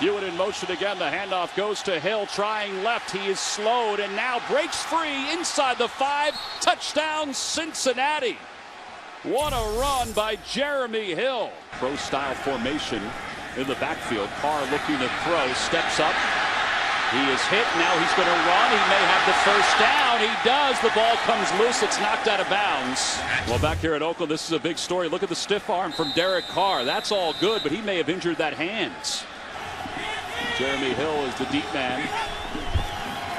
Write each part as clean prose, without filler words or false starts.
Hewitt in motion again. The handoff goes to Hill, trying left. He is slowed and now breaks free inside the 5. Touchdown, Cincinnati. What a run by Jeremy Hill. Pro-style formation in the backfield. Carr looking to throw, steps up. He is hit. Now he's going to run. He may have the first down. He does. The ball comes loose. It's knocked out of bounds. Well, back here at Oakland, this is a big story. Look at the stiff arm from Derek Carr. That's all good, but he may have injured that hand. Jeremy Hill is the deep man.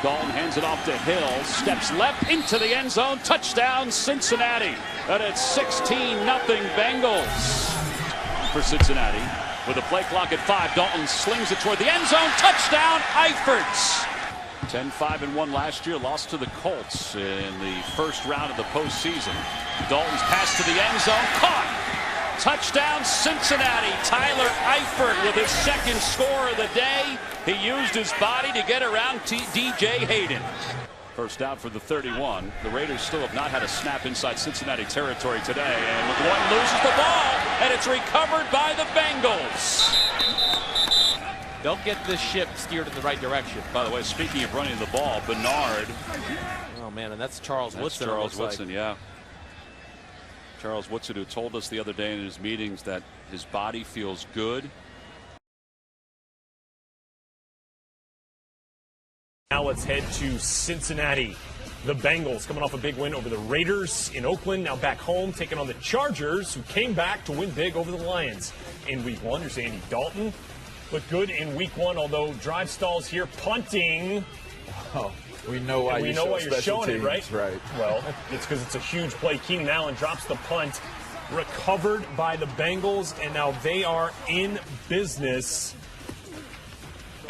Dalton hands it off to Hill. Steps left into the end zone. Touchdown, Cincinnati. And it's 16-0 Bengals for Cincinnati. With a play clock at 5, Dalton slings it toward the end zone. Touchdown, Eiferts. 10-5-1 last year, lost to the Colts in the first round of the postseason. Dalton's pass to the end zone, caught. Touchdown, Cincinnati. Tyler Eifert with his second score of the day. He used his body to get around DJ Hayden. First down for the 31. The Raiders still have not had a snap inside Cincinnati territory today. And McGloin loses the ball, and it's recovered by the Bengals. They'll get this ship steered in the right direction. By the way, speaking of running the ball, Bernard. Oh, man, and that's Charles Woodson. Charles Woodson, yeah. Charles Woodson, who told us the other day in his meetings that his body feels good. Now let's head to Cincinnati. The Bengals coming off a big win over the Raiders in Oakland. Now back home taking on the Chargers, who came back to win big over the Lions in week 1. There's Andy Dalton. Looked good in week 1, although drive stalls here, punting. Oh, we know why you're showing it, right? Right. Well, it's because it's a huge play. Keenan Allen drops the punt, recovered by the Bengals, and now they are in business.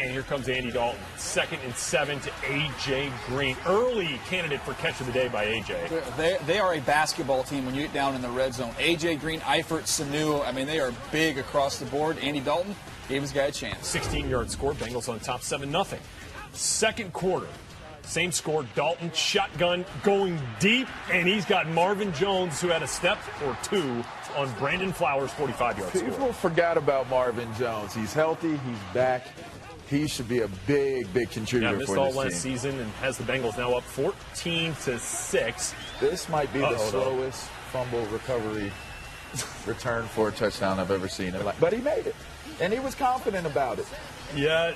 And here comes Andy Dalton. 2nd and 7 to A.J. Green. Early candidate for catch of the day by A.J. They are a basketball team when you get down in the red zone. A.J. Green, Eifert, Sanu, I mean, they are big across the board. Andy Dalton gave his guy a chance. 16-yard score. Bengals on top 7-0. Second quarter. Same score. Dalton shotgun going deep, and he's got Marvin Jones, who had a step or two on Brandon Flowers' 45-yard score. People forgot about Marvin Jones. He's healthy. He's back. He should be a big contributor for this team. Missed all last season and has the Bengals now up 14-6. This might be the slowest fumble recovery return for a touchdown I've ever seen. But he made it, and he was confident about it. Yeah,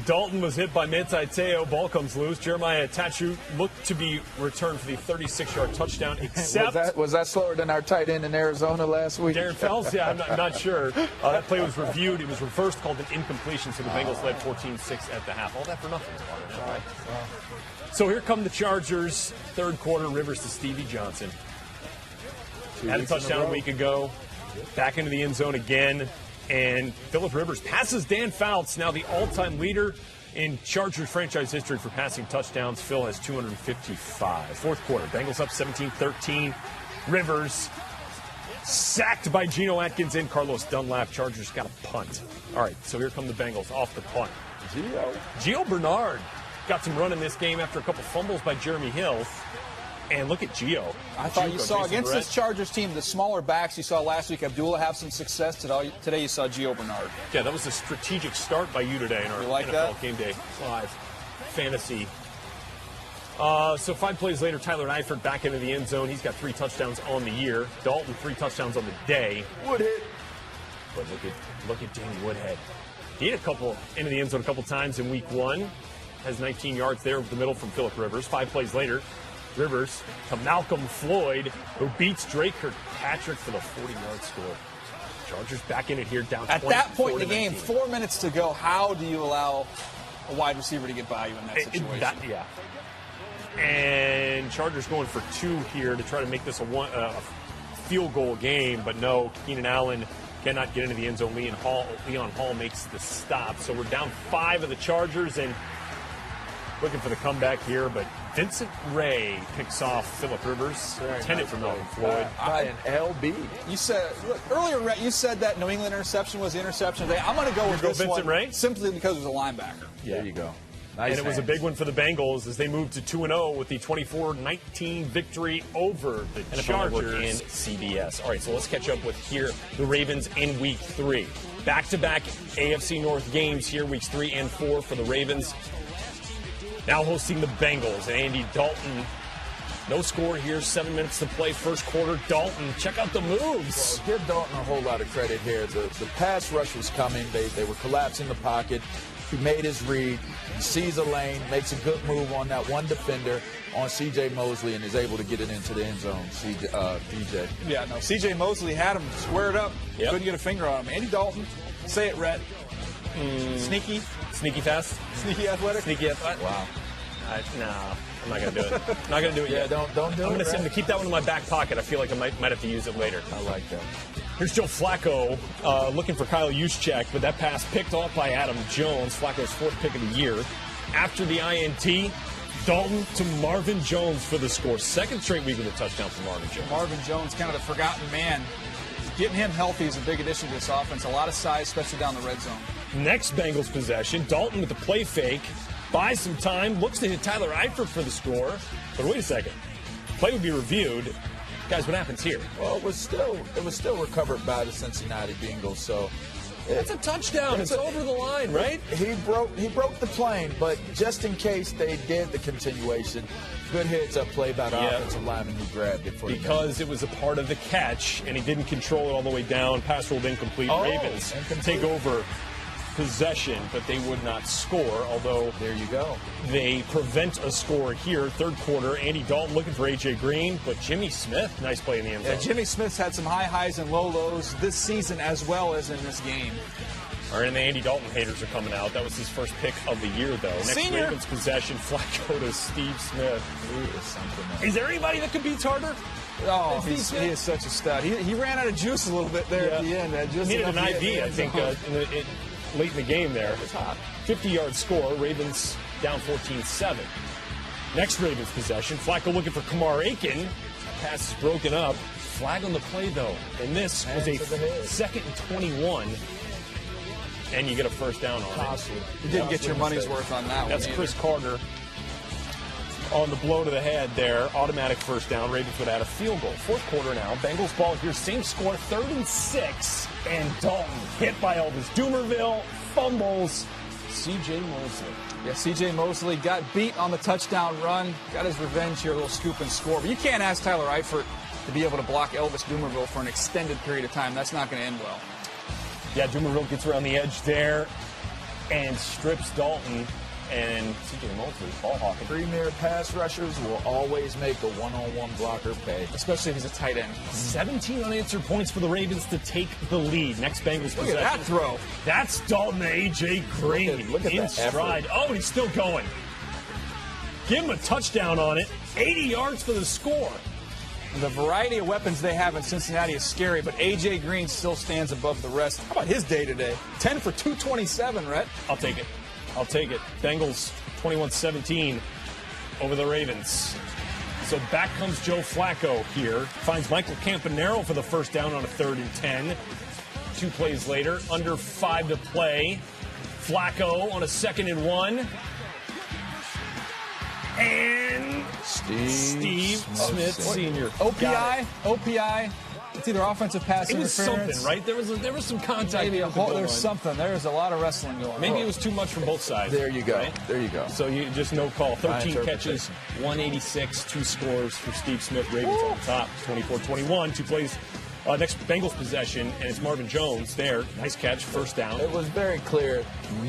Dalton was hit by Manti Te'o. Ball comes loose. Jeremiah Tachu looked to be returned for the 36-yard touchdown, except... was that slower than our tight end in Arizona last week? Darren Fells, yeah, I'm not sure. That play was reviewed. It was reversed, called an incompletion, so the Bengals led 14-6 at the half. All that for nothing. Right. So here come the Chargers. Third quarter, Rivers to Stevie Johnson. Had a touchdown a week ago. Back into the end zone again. And Phillip Rivers passes Dan Fouts, now the all-time leader in Chargers franchise history for passing touchdowns. Phil has 255. Fourth quarter, Bengals up 17-13. Rivers sacked by Geno Atkins and Carlos Dunlap. Chargers got a punt. All right, so here come the Bengals off the punt. Gio Bernard got some run in this game after a couple fumbles by Jeremy Hill. And look at Gio. I thought you saw against this Chargers team, the smaller backs you saw last week, Abdullah have some success. Today you saw Gio Bernard. Yeah, that was a strategic start by you today in our NFL Game Day Live fantasy. So 5 plays later, Tyler Eifert back into the end zone. He's got 3 touchdowns on the year. Dalton 3 touchdowns on the day. Woodhead. But look at Danny Woodhead. He had a couple into the end zone a couple times in week 1. Has 19 yards there over the middle from Phillip Rivers. 5 plays later, Rivers to Malcolm Floyd, who beats Drake Kirkpatrick for the 40-yard score. Chargers back in it here, down 20. At that point in the game, 4 minutes to go, how do you allow a wide receiver to get by you in that situation? And Chargers going for 2 here to try to make this a field goal game, but no, Keenan Allen cannot get into the end zone. Leon Hall makes the stop. So we're down 5 of the Chargers and looking for the comeback here, but Vincent Ray picks off Phillip Rivers, intended for Malcolm Floyd. By an LB. You said, look, earlier you said that New England interception was the interception today. I'm going to go with this Vincent one Ray? simply because it was a linebacker. Yeah. There you go. Nice and it was a big one for the Bengals as they moved to 2-0 with the 24-19 victory over the NFL Network Chargers. and CBS. All right, so let's catch up with here the Ravens in Week 3. Back-to-back AFC North games here, Weeks 3 and 4 for the Ravens. Now hosting the Bengals and Andy Dalton. No score here, 7 minutes to play, first quarter. Dalton, check out the moves. Well, give Dalton a whole lot of credit here. The pass rush was coming. They were collapsing the pocket. He made his read. He sees a lane, makes a good move on that one defender on C.J. Mosley, and is able to get it into the end zone, DJ. Yeah, no, C.J. Mosley had him squared up. Yep. Couldn't get a finger on him. Andy Dalton, say it, Rhett. Sneaky. Sneaky fast. Sneaky athletic. Sneaky athletic. Wow. No, I'm not going to do it. Not going to do it yet. Don't do I'm it. going Right? to keep that one in my back pocket. I feel like I might have to use it later. I like that. Here's Joe Flacco looking for Kyle Juszczyk, but that pass picked off by Adam Jones, Flacco's fourth pick of the year. After the INT, Dalton to Marvin Jones for the score. Second straight week with a touchdown for Marvin Jones. Marvin Jones, kind of the forgotten man. Getting him healthy is a big addition to this offense. A lot of size, especially down the red zone. Next Bengals possession, Dalton with the play fake, buys some time, looks to hit Tyler Eifert for the score. But wait a second, play would be reviewed. Guys, what happens here? Well, it was still recovered by the Cincinnati Bengals. So It's a touchdown. It's over the line, right? He broke the plane, but just in case they did the continuation, good heads-up play by the offensive lineman who grabbed it for the because it was a part of the catch, and he didn't control it all the way down. Pass rolled incomplete. Ravens take over possession, but they would not score, although There you go. they prevent a score here. Third quarter, Andy Dalton looking for A.J. Green, but Jimmy Smith, nice play in the end zone. Yeah, Jimmy Smith's had some high highs and low lows this season as well as in this game. All right, and the Andy Dalton haters are coming out. That was his first pick of the year, though. Next Senior. Ravens possession, Flacco to Steve Smith. He is something else. Is there anybody that competes harder? Oh, Steve he Smith? is such a stud. He ran out of juice a little bit there at the end. Just Needed an enough to get IV, in the I end think, zone. late in the game there. It's hot. 50-yard score, Ravens down 14-7. Next Ravens possession, Flacco looking for Kamar Aiken. Pass is broken up. Flag on the play, though. And this was Hands to the a head. 2nd and 21. And you get a first down on it. Costly. You didn't get your Costly money's mistake. worth on that one. That's either. Chris Carter on the blow to the head there. Automatic first down. Ravens would add a field goal. Fourth quarter now. Bengals ball here. Same score, 3rd and 6. And Dalton hit by Elvis Dumerville. Fumbles. C.J. Mosley. Yeah, C.J. Mosley got beat on the touchdown run. Got his revenge here, a little scoop and score. But you can't ask Tyler Eifert to be able to block Elvis Dumerville for an extended period of time. That's not going to end well. Yeah, Dumerville gets around the edge there and strips Dalton. And C.J. Mosley, ball hawking. Premier pass rushers will always make a one-on-one blocker pay. Especially if he's a tight end. 17 unanswered points for the Ravens to take the lead. Next Bengals Look possession. at that throw. That's Dalton to A.J. Green. Look at in that stride. Oh, and he's still going. Give him a touchdown on it. 80 yards for the score. The variety of weapons they have in Cincinnati is scary, but A.J. Green still stands above the rest. How about his day today? 10 for 227, Rhett. I'll take it. I'll take it. Bengals 21-17 over the Ravens. So back comes Joe Flacco here. Finds Michael Campanaro for the first down on a 3rd and 10. 2 plays later, under 5 to play. Flacco on a 2nd and 1. And Steve Smith Sr. OPI. It's either offensive pass It was interference. something, right? There was some contact. Maybe at the goal there's line. something. There's a lot of wrestling going on. Maybe it was too much from both sides. There you go. Right? There you go. So you just no call. 13 interpretation. catches, 186, 2 scores for Steve Smith. Ravens on top, 24-21. 2 plays. Next Bengals possession, and it's Marvin Jones there. Nice catch, first down. It was very clear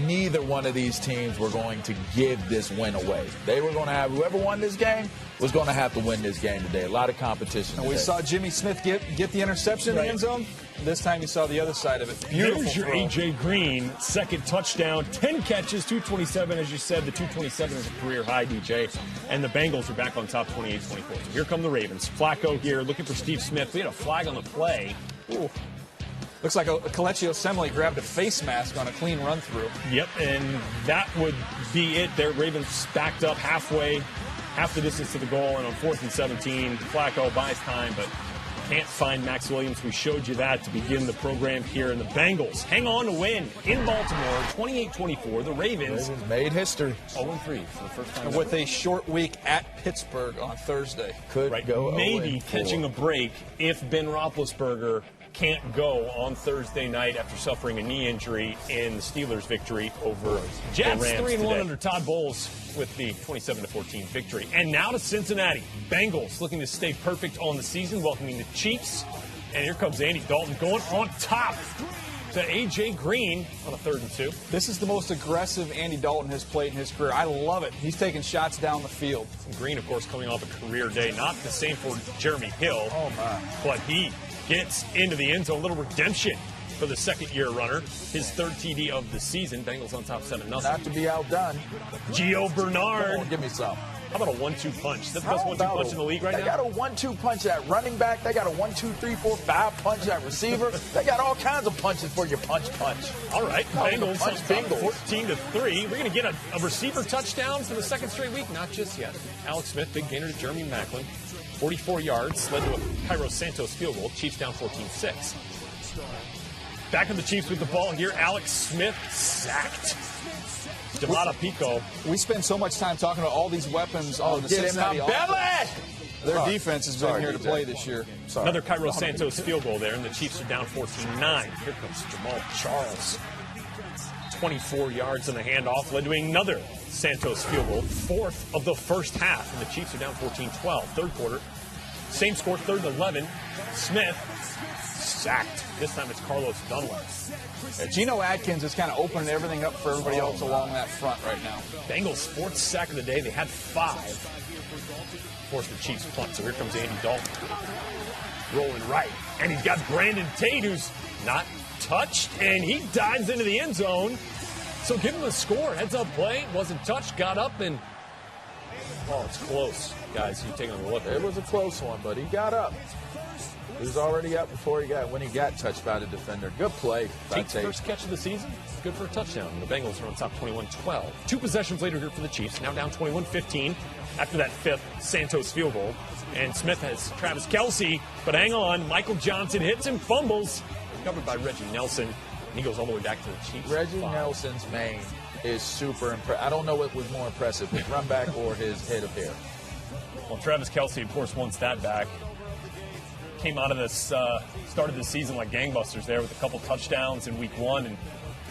neither one of these teams were going to give this win away. They were going to have whoever won this game was going to have to win this game today. A lot of competition. And we today. saw Jimmy Smith get the interception in the Right. end zone. This time you saw the other side of it. Beautiful There's your throw. A.J. Green, second touchdown, 10 catches, 227. As you said, the 227 is a career high, DJ. And the Bengals are back on top, 28-24. So here come the Ravens. Flacco here, looking for Steve Smith. We had a flag on the play. Ooh. Looks like Kelechi Osemele grabbed a face mask on a clean run through. Yep, and that would be it. Their Ravens backed up half the distance to the goal, and on 4th and 17, Flacco buys time, but Can't find Max Williams. We showed you that to begin the program here. And the Bengals hang on to win in Baltimore, 28-24. The Ravens made history. 0-3 for the first time. With a short week at Pittsburgh on Thursday. Could go maybe 0-4. catching a break if Ben Roethlisberger can't go on Thursday night after suffering a knee injury in the Steelers' victory over Jets. the Rams 3-1 today. under Todd Bowles With the 27-14 victory. And now to Cincinnati. Bengals looking to stay perfect on the season, welcoming the Chiefs. And here comes Andy Dalton going on top to A.J. Green on a 3rd and 2. This is the most aggressive Andy Dalton has played in his career. I love it. He's taking shots down the field. And Green, of course, coming off a career day. Not the same for Jeremy Hill. Oh, my. But he gets into the end zone. A little redemption for the second-year runner. His 3rd TD of the season. Bengals on top 7-0. Not to be outdone. Gio Come Bernard. on, give me some. How about a 1-2 punch? Is that the best 1-2 punch in the league right they now? They got a 1-2 punch at running back. They got a 1-2-3-4-5 punch at receiver. They got all kinds of punches for your punch. All right, Bengals punch Bengals. 14-3. We're going to get a receiver touchdown for the 2nd straight week? Not just yet. Alex Smith, big gainer to Jeremy Maclin. 44 yards, led to a Cairo Santos field goal. Chiefs down 14-6. Back to the Chiefs with the ball here. Alex Smith sacked. Devada Pico. We spend so much time talking about all these weapons on the Get in my Cincinnati offense. belly! Their defense has been Sorry, here to DJ. play this year. Sorry. Another Cairo Santos field goal there, and the Chiefs are down 14-9. Here comes Jamal Charles. 24 yards in the handoff, led to another Santos field goal, 4th of the first half, and the Chiefs are down 14-12. 3rd quarter, same score, 3rd and 11. Smith sacked. This time it's Carlos Dunlap. Geno Atkins is kind of opening everything up for everybody else along that front right now. Bengals 4th sack of the day. They had 5. Forced the Chiefs punt. So here comes Andy Dalton. Rolling right. And he's got Brandon Tate, who's not touched, and he dives into the end zone. So give him a score. Heads up play. Wasn't touched. Got up and... Oh, it's close. Guys, you taking a look. It was a close one, but he got up. He was already up before when he got touched by the defender. Good play by Tate's Tate. first catch of the season. Good for a touchdown. The Bengals are on top 21-12. 2 possessions later here for the Chiefs. Now down 21-15 after that 5th Santos field goal. And Smith has Travis Kelce, but hang on. Michael Johnson hits and fumbles. Covered by Reggie Nelson. And he goes all the way back to the Chiefs. Reggie Nelson's mane is super impressive. I don't know what was more impressive, his run back or his head of hair. Well, Travis Kelce, of course, wants that back. Came out of this, started the season like gangbusters there with a couple touchdowns in week 1 and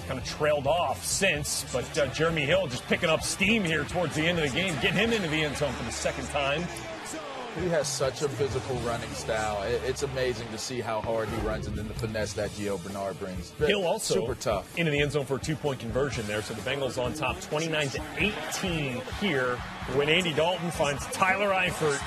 kind of trailed off since. But Jeremy Hill just picking up steam here towards the end of the game, getting him into the end zone for the 2nd time. He has such a physical running style. It's amazing to see how hard he runs and then the finesse that Gio Bernard brings. Hill also super tough. into the end zone for a 2-point conversion there. So the Bengals on top 29-18 here when Andy Dalton finds Tyler Eifert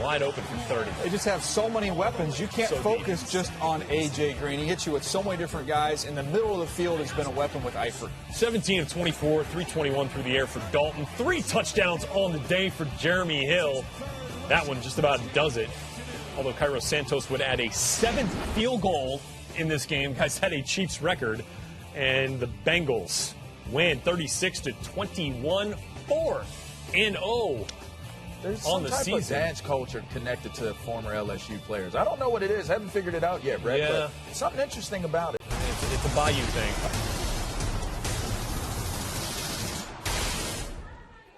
wide open from 30. They just have so many weapons. You can't focus just on A.J. Green. He hits you with so many different guys. In the middle of the field has been a weapon with Eifert. 17 of 24, 321 through the air for Dalton. 3 touchdowns on the day for Jeremy Hill. That one just about does it. Although Cairo Santos would add a 7th field goal in this game. Guys had a Chiefs record. And the Bengals win 36-21, 4-0. There's on some the type season. of dance culture connected to former LSU players. I don't know what it is. Haven't figured it out yet, Brett. Yeah. But something interesting about it. It's a Bayou thing.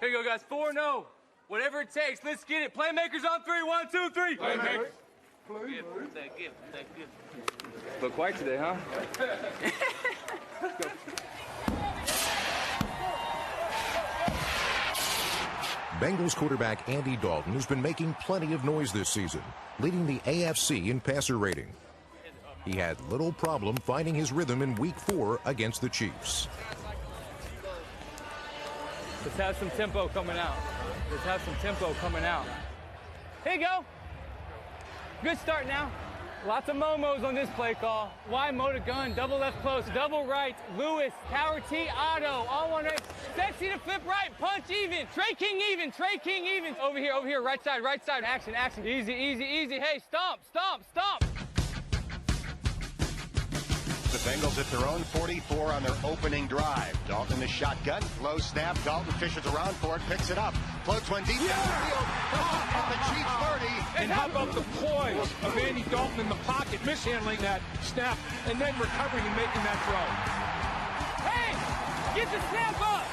Here you go, guys. 4-0. Whatever it takes. Let's get it. Playmakers on 3. 1, 2, 3. Playmakers. Good. Look white today, huh? Bengals quarterback Andy Dalton has been making plenty of noise this season, leading the AFC in passer rating. He had little problem finding his rhythm in Week 4 against the Chiefs. Let's have some tempo coming out. Here you go. Good start now. Lots of momos on this play call. Wide motor gun, double left close, double right. Lewis, Tower T, Otto, all one right. Sexy to flip right, punch even. Trey King even. Over here, right side. Action. Easy. Hey, stomp. The Bengals at their own 44 on their opening drive. Dalton in the shotgun. Low snap. Dalton fishes around for it. Picks it up. Floats one deep down the field. Off the Chiefs 30. And how about the poise? plays of Andy Dalton in the pocket, mishandling that snap, and then recovering and making that throw. Hey, get the snap up.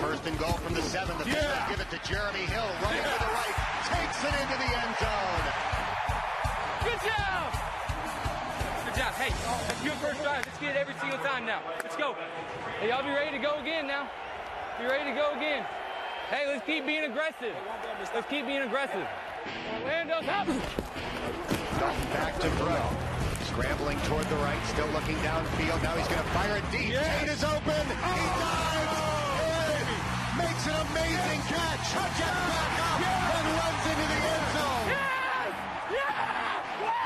First and goal from the 7. The Bengals give it to Jeremy Hill, running to the right, takes it into the end zone. Good job. Good job. Hey, that's your first drive. Let's get it every single time now. Let's go. Hey, y'all be ready to go again now. Be ready to go again. Hey, let's keep being aggressive. Let's keep being aggressive. Orlando's up. Dalton back to throw. Scrambling toward the right, still looking downfield. Now he's going to fire it deep. Tate is open. He dives in. Makes an amazing catch. Gets back up and runs into the end zone. Yes! Yes! Woo!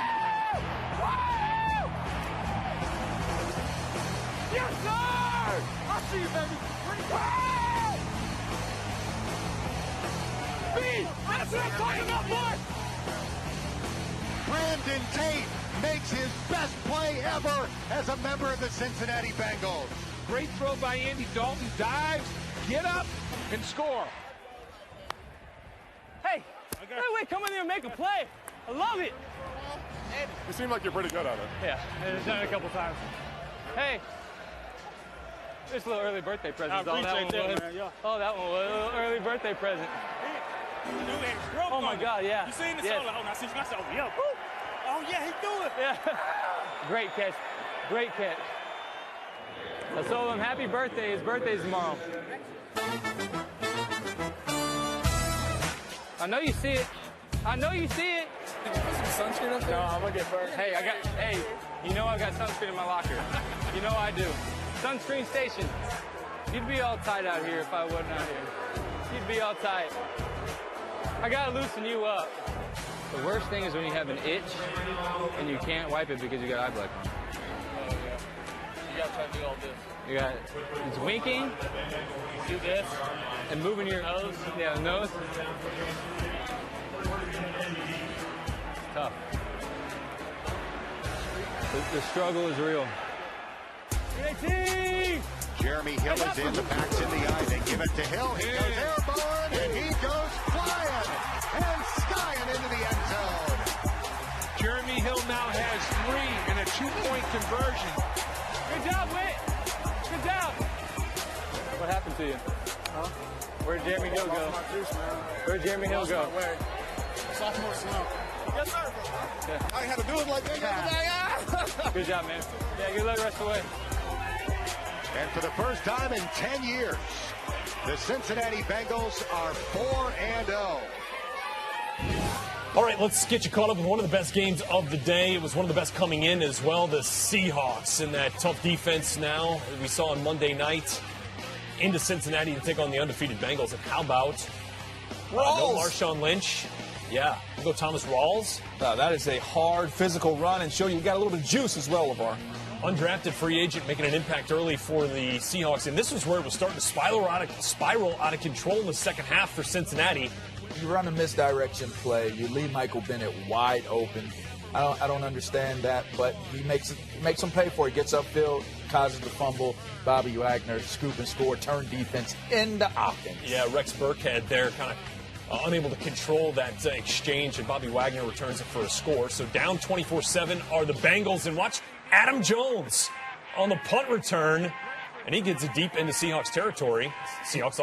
Woo! Yes, sir! I see you, baby. Woo! That's what I'm talking about, boy! Brandon Tate makes his best play ever as a member of the Cincinnati Bengals. Great throw by Andy Dalton. Dives, get up, and score. Hey, wait, come in there and make a play. I love it. You seem like you're pretty good at it. Yeah, I've done it a couple times. Hey, just a little early birthday present. I appreciate that, man. Yeah. Oh, that one was a little early birthday present. Oh my God, yeah. You seen the yes. solo? Oh, I see myself. Yeah. Oh yeah, he do it. Yeah. Great catch. Great catch. I told him happy birthday. His birthday's tomorrow. I know you see it. I know you see it. Did you put some sunscreen up there? No, I'm gonna get burnt. Hey, you know I got sunscreen in my locker. You know I do. Sunscreen station. You'd be all tight out here if I wasn't out here. You'd be all tight. I gotta loosen you up. The worst thing is when you have an itch and you can't wipe it because you got eye black on. Oh yeah. You gotta try to do all this. You got it's winking. Do this. And moving your nose. Yeah, the nose. Tough. The struggle is real. Jeremy Hill is in, the back's in the eye, they give it to Hill, he goes airborne, and he goes flying, and skying into the end zone. Jeremy Hill now has 3 and a 2-point conversion. Good job, Whit. Good job. What happened to you? Huh? Where'd Jeremy Hill go? Where'd Jeremy Hill go? Sophomore slump. Yes, sir. Yeah. I had to do it like that. Good job, man. Yeah, good luck the rest of the way. And for the first time in 10 years, the Cincinnati Bengals are 4-0. All right, let's get you caught up with one of the best games of the day. It was one of the best coming in as well. The Seahawks in that tough defense now that we saw on Monday night into Cincinnati to take on the undefeated Bengals. And how about no Marshawn Lynch? Yeah, you go Thomas Rawls. That is a hard physical run and show you got a little bit of juice as well, LeVar. Undrafted free agent making an impact early for the Seahawks. And this was where it was starting to spiral out of control in the second half for Cincinnati. You run a misdirection play. You leave Michael Bennett wide open. I don't understand that, but he makes him pay for it. Gets upfield, causes the fumble. Bobby Wagner scoop and score, turn defense into offense. Yeah, Rex Burkhead there kind of unable to control that exchange, and Bobby Wagner returns it for a score. So down 24-7 are the Bengals, and watch Adam Jones on the punt return. And he gets it deep into Seahawks territory. Bengals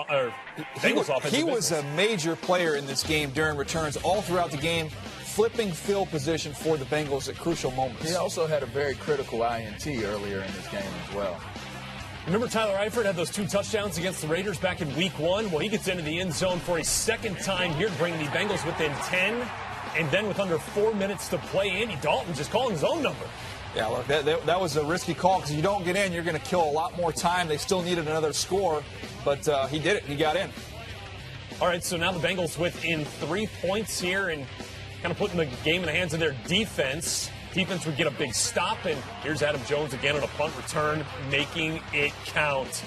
offense. He was a major player in this game during returns all throughout the game, flipping field position for the Bengals at crucial moments. He also had a very critical INT earlier in this game as well. Remember Tyler Eifert had those 2 touchdowns against the Raiders back in week 1? Well, he gets into the end zone for a second time here to bring the Bengals within 10. And then with under 4 minutes to play, Andy Dalton just calling his own number. Yeah, look, that was a risky call because you don't get in, you're going to kill a lot more time. They still needed another score, but he did it. He got in. All right, so now the Bengals within 3 points here and kind of putting the game in the hands of their defense. Defense would get a big stop, and here's Adam Jones again on a punt return, making it count.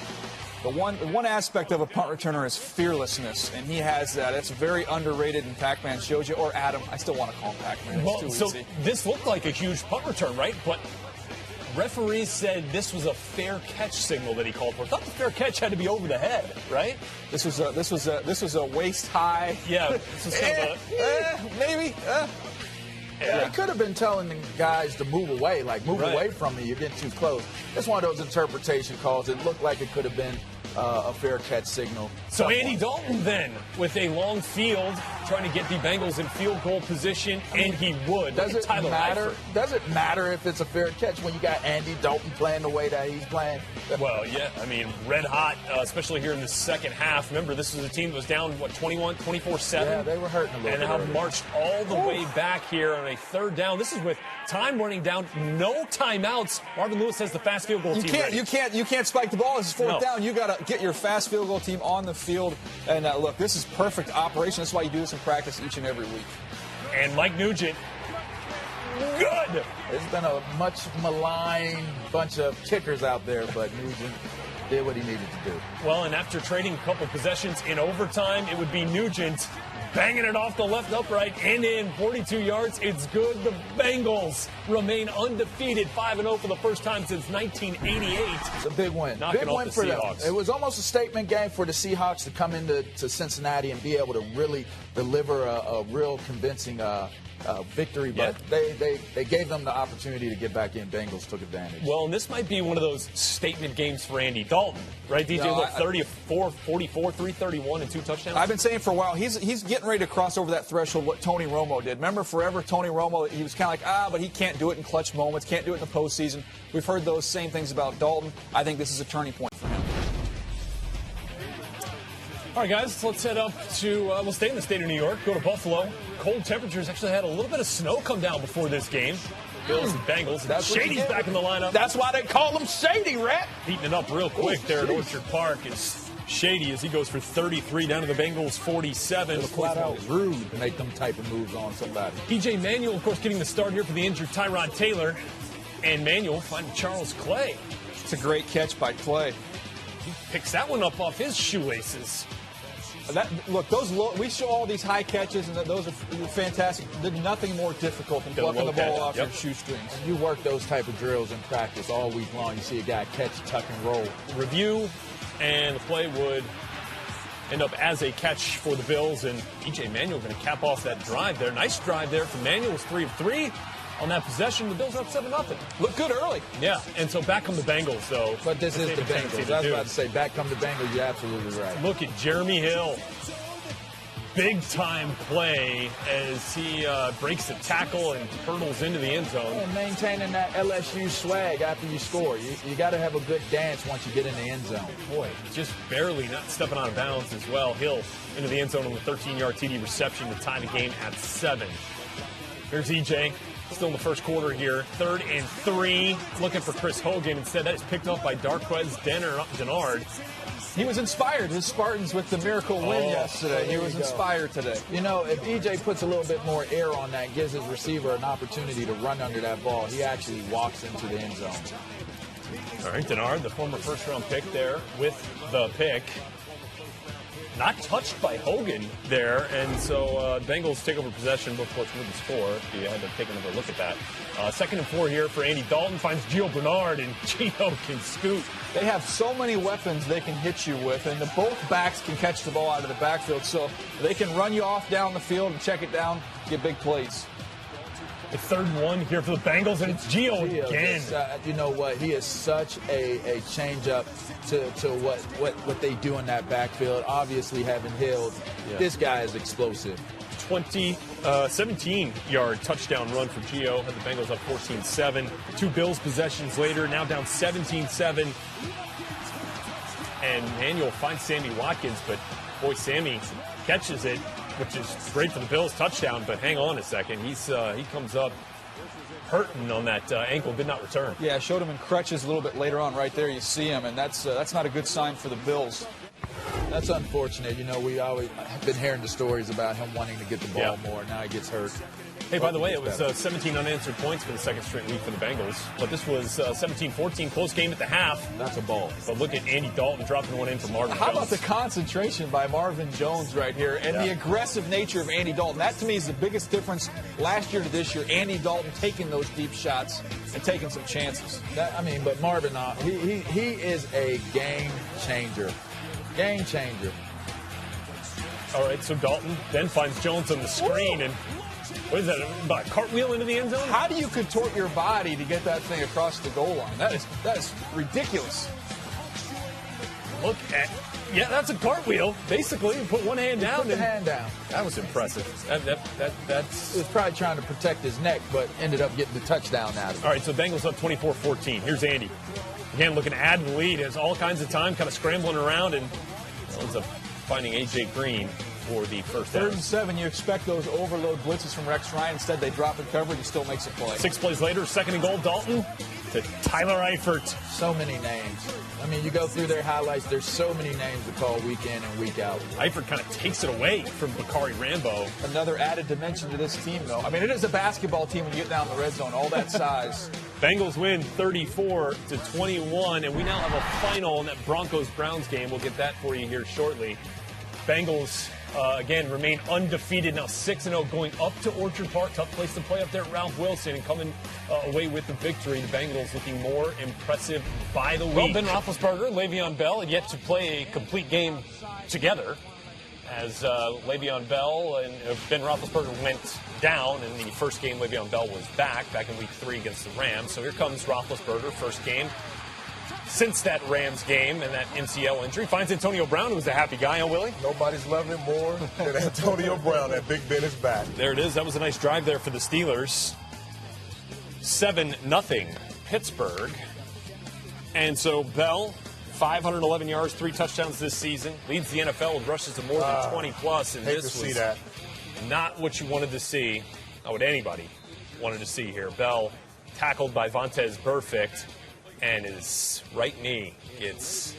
The one aspect of a punt returner is fearlessness, and he has that. It's very underrated, and Pac-Man shows you, or Adam. I still want to call him Pac-Man. It's too easy. This looked like a huge punt return, right? But referees said this was a fair catch signal that he called for. I thought the fair catch had to be over the head, right? This was a waist high. Yeah, this was kind of maybe. Yeah, he could have been telling the guys to move away, like move away from me. You're getting too close. That's one of those interpretation calls. It looked like it could have been a fair catch signal. So Andy Dalton then with a long field trying to get the Bengals in field goal position, and he would. Does it matter if it's a fair catch when you got Andy Dalton playing the way that he's playing? Well, yeah, I mean, red hot, especially here in the second half. Remember, this was a team that was down, 24-7? Yeah, they were hurting a little bit. And have marched all the way back here on a third down. This is with time running down, no timeouts. Marvin Lewis has the fast field goal team ready. You can't spike the ball. This is fourth down. You got to get your fast field goal team on the field. And look, this is perfect operation. That's why you do this in practice each and every week. And Mike Nugent, good. It's been a much maligned bunch of kickers out there, but Nugent did what he needed to do. Well, and after trading a couple possessions in overtime, it would be Nugent banging it off the left upright and in 42 yards. It's good. The Bengals remain undefeated, 5-0 for the first time since 1988. It's a big win. Big win for Seahawks. them. It was almost a statement game for the Seahawks to come into Cincinnati and be able to really deliver a real convincing victory, but they gave them the opportunity to get back in. Bengals took advantage. Well, and this might be one of those statement games for Andy Dalton, right? DJ, look, 34, 44, 331, and 2 touchdowns. I've been saying for a while, he's getting ready to cross over that threshold, what Tony Romo did. Remember, forever, Tony Romo, he was kind of like, but he can't do it in clutch moments, can't do it in the postseason. We've heard those same things about Dalton. I think this is a turning point for him. All right, guys, let's head up to, we'll stay in the state of New York, go to Buffalo. Cold temperatures, actually had a little bit of snow come down before this game. Bills and Bengals. And Shady's back in the lineup. That's why they call him Shady, Rat. Heating it up real quick there at Orchard Park is Shady as he goes for 33 down to the Bengals 47. Flat out rude to make them type of moves on somebody. EJ Manuel, of course, getting the start here for the injured Tyrod Taylor. And Manuel finding Charles Clay. It's a great catch by Clay. He picks that one up off his shoelaces. Look, we show all these high catches, and those are fantastic. There's nothing more difficult than plucking the ball off your shoestrings. You work those type of drills in practice all week long. You see a guy catch, tuck, and roll. Review, and the play would end up as a catch for the Bills, and EJ Manuel going to cap off that drive there. Nice drive there from Manuel. Was 3 of 3 on that possession. The Bills are up 7-0. Look good early. Yeah, and so back come the Bengals, though. But this is the Bengals. I was about to say, back come the Bengals. You're absolutely right. Look at Jeremy Hill. Big-time play as he breaks the tackle and hurdles into the end zone. And maintaining that LSU swag after you score. You got to have a good dance once you get in the end zone. Boy, just barely not stepping out of bounds as well. Hill into the end zone on the 13-yard TD reception to tie the game at 7. Here's EJ. Still in the first quarter here. 3rd and 3. Looking for Chris Hogan. Instead, that is picked up by Darquez Denard. He was inspired. His Spartans with the miracle win yesterday. He was inspired today. You know, if EJ puts a little bit more air on that, gives his receiver an opportunity to run under that ball, he actually walks into the end zone. All right, Denard, the former first-round pick there with the pick. Not touched by Hogan there, and so Bengals take over possession before it's moving the score. If you had to take another look at that. 2nd and 4 here for Andy Dalton. Finds Gio Bernard, and Gio can scoot. They have so many weapons they can hit you with, and both backs can catch the ball out of the backfield, so they can run you off down the field and check it down, get big plays. The 3rd and 1 here for the Bengals, and it's Gio again. You know what? He is such a change-up to what they do in that backfield. Obviously, having Hill, this guy is explosive. 17-yard touchdown run for Gio. Had the Bengals up 14-7. 2 Bills possessions later, now down 17-7. And Manuel finds Sammy Watkins, but boy, Sammy catches it, which is great for the Bills touchdown. But hang on a second, he comes up hurting on that ankle, did not return. Yeah, showed him in crutches a little bit later on. Right there, you see him, and that's not a good sign for the Bills. That's unfortunate. You know, we always have been hearing the stories about him wanting to get the ball more. Now he gets hurt. Hey, by the way, it was 17 unanswered points for the second straight week for the Bengals. But this was 17-14, close game at the half. That's a ball. But look at Andy Dalton dropping one in for Marvin How Jones. about the concentration by Marvin Jones right here and the aggressive nature of Andy Dalton? That, to me, is the biggest difference last year to this year. Andy Dalton taking those deep shots and taking some chances. But Marvin, he is a game changer. Game changer. All right, so Dalton then finds Jones on the screen, and what is that, about a cartwheel into the end zone? How do you contort your body to get that thing across the goal line? That is ridiculous. Look at, that's a cartwheel. Basically, you put one hand down. Put the hand down. That was impressive. That's. He was probably trying to protect his neck, but ended up getting the touchdown out of it. All right, so Bengals up 24-14. Here's Andy. Again, looking to add to the lead. Has all kinds of time, kind of scrambling around, and ends up finding A.J. Green for the first down. 3rd and 7, you expect those overload blitzes from Rex Ryan. Instead, they drop in coverage. He still makes a play. 6 plays later, 2nd and goal, Dalton to Tyler Eifert. So many names. I mean, you go through their highlights, there's so many names to call week in and week out. Eifert kind of takes it away from Bakari Rambo. Another added dimension to this team, though. I mean, it is a basketball team when you get down the red zone, all that size. Bengals win 34-21, and we now have a final in that Broncos-Browns game. We'll get that for you here shortly. Bengals, again, remain undefeated, now 6-0, going up to Orchard Park. Tough place to play up there at Ralph Wilson, and coming away with the victory. The Bengals looking more impressive by the week. Well, Ben Roethlisberger and Le'Veon Bell had yet to play a complete game together, as Le'Veon Bell and Ben Roethlisberger went down in the first game. Le'Veon Bell was back in Week 3 against the Rams. So here comes Roethlisberger, first game since that Rams game and that MCL injury. Finds Antonio Brown, who's a happy guy, huh, Willie? Nobody's loving him more than Antonio Brown. That Big Ben is back. There it is. That was a nice drive there for the Steelers. 7-0 Pittsburgh. And so Bell, 511 yards, 3 touchdowns this season. Leads the NFL with rushes of more than 20+. And hate this to see was that. not what you wanted to see. Not what anybody wanted to see here. Bell tackled by Vontaze Burfict, and his right knee gets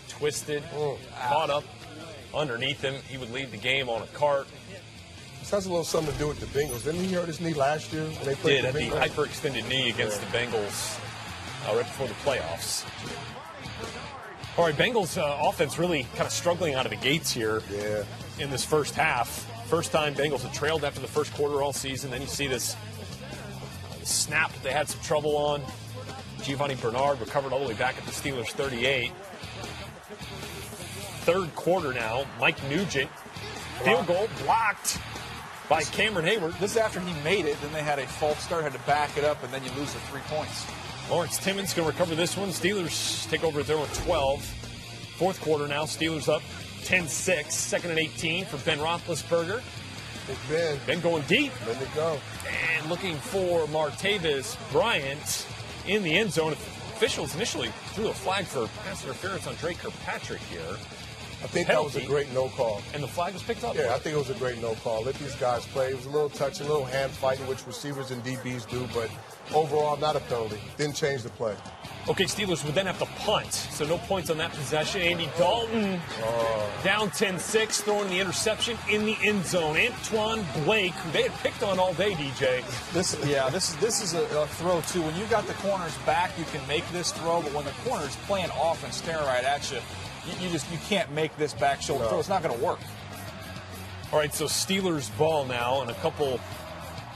twisted, caught up underneath him. He would leave the game on a cart. This has a little something to do with the Bengals. Didn't he hurt his knee last year when they played Did, the had the hyperextended knee against the Bengals right before the playoffs. All right, Bengals offense really kind of struggling out of the gates here in this first half. First time Bengals had trailed after the first quarter all season. Then you see this snap that they had some trouble on. Giovanni Bernard recovered all the way back at the Steelers' 38. Third quarter now, Mike Nugent, field goal blocked by Cameron Hayward. This is after he made it. Then they had a false start, had to back it up, and then you lose the 3 points. Lawrence Timmons going to recover this one. Steelers take over at their own 12. Fourth quarter now, Steelers up 10-6. 2nd and 18 for Ben Roethlisberger. Big Ben. Ben going deep. Let it go. And looking for Martavis Bryant in the end zone. Officials initially threw a flag for pass interference on Drake Kirkpatrick here. I think that was a great no call. And the flag was picked up? Yeah, I think it was a great no call. Let these guys play. It was a little touch, a little hand fighting, which receivers and DBs do, but overall, not a penalty. Didn't change the play. Okay, Steelers would then have to punt, so no points on that possession. Andy Dalton down 10-6, throwing the interception in the end zone. Antoine Blake, who they had picked on all day, DJ. This is a throw, too. When you got the corners back, you can make this throw, but when the corner's playing off and staring right at you, you can't make this back shoulder throw. It's not going to work. All right, so Steelers ball now, and a couple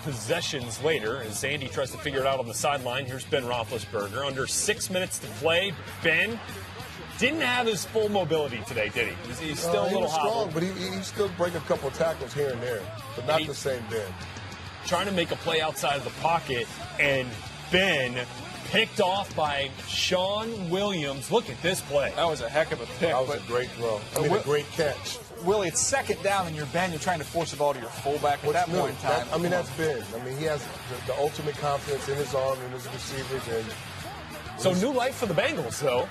possessions later, as Andy tries to figure it out on the sideline. Here's Ben Roethlisberger. Under 6 minutes to play, Ben didn't have his full mobility today, did he? He's still a little hobbled. Strong, but he still break a couple of tackles here and there, but not the same Ben. Trying to make a play outside of the pocket, and Ben picked off by Sean Williams. Look at this play. That was a heck of a pick. That was a great throw. A great catch. Willie, it's second down and you're Ben. You're trying to force the ball to your fullback at that point in time. That's Ben. He has the ultimate confidence in his arm and his receivers. So new life for the Bengals, though.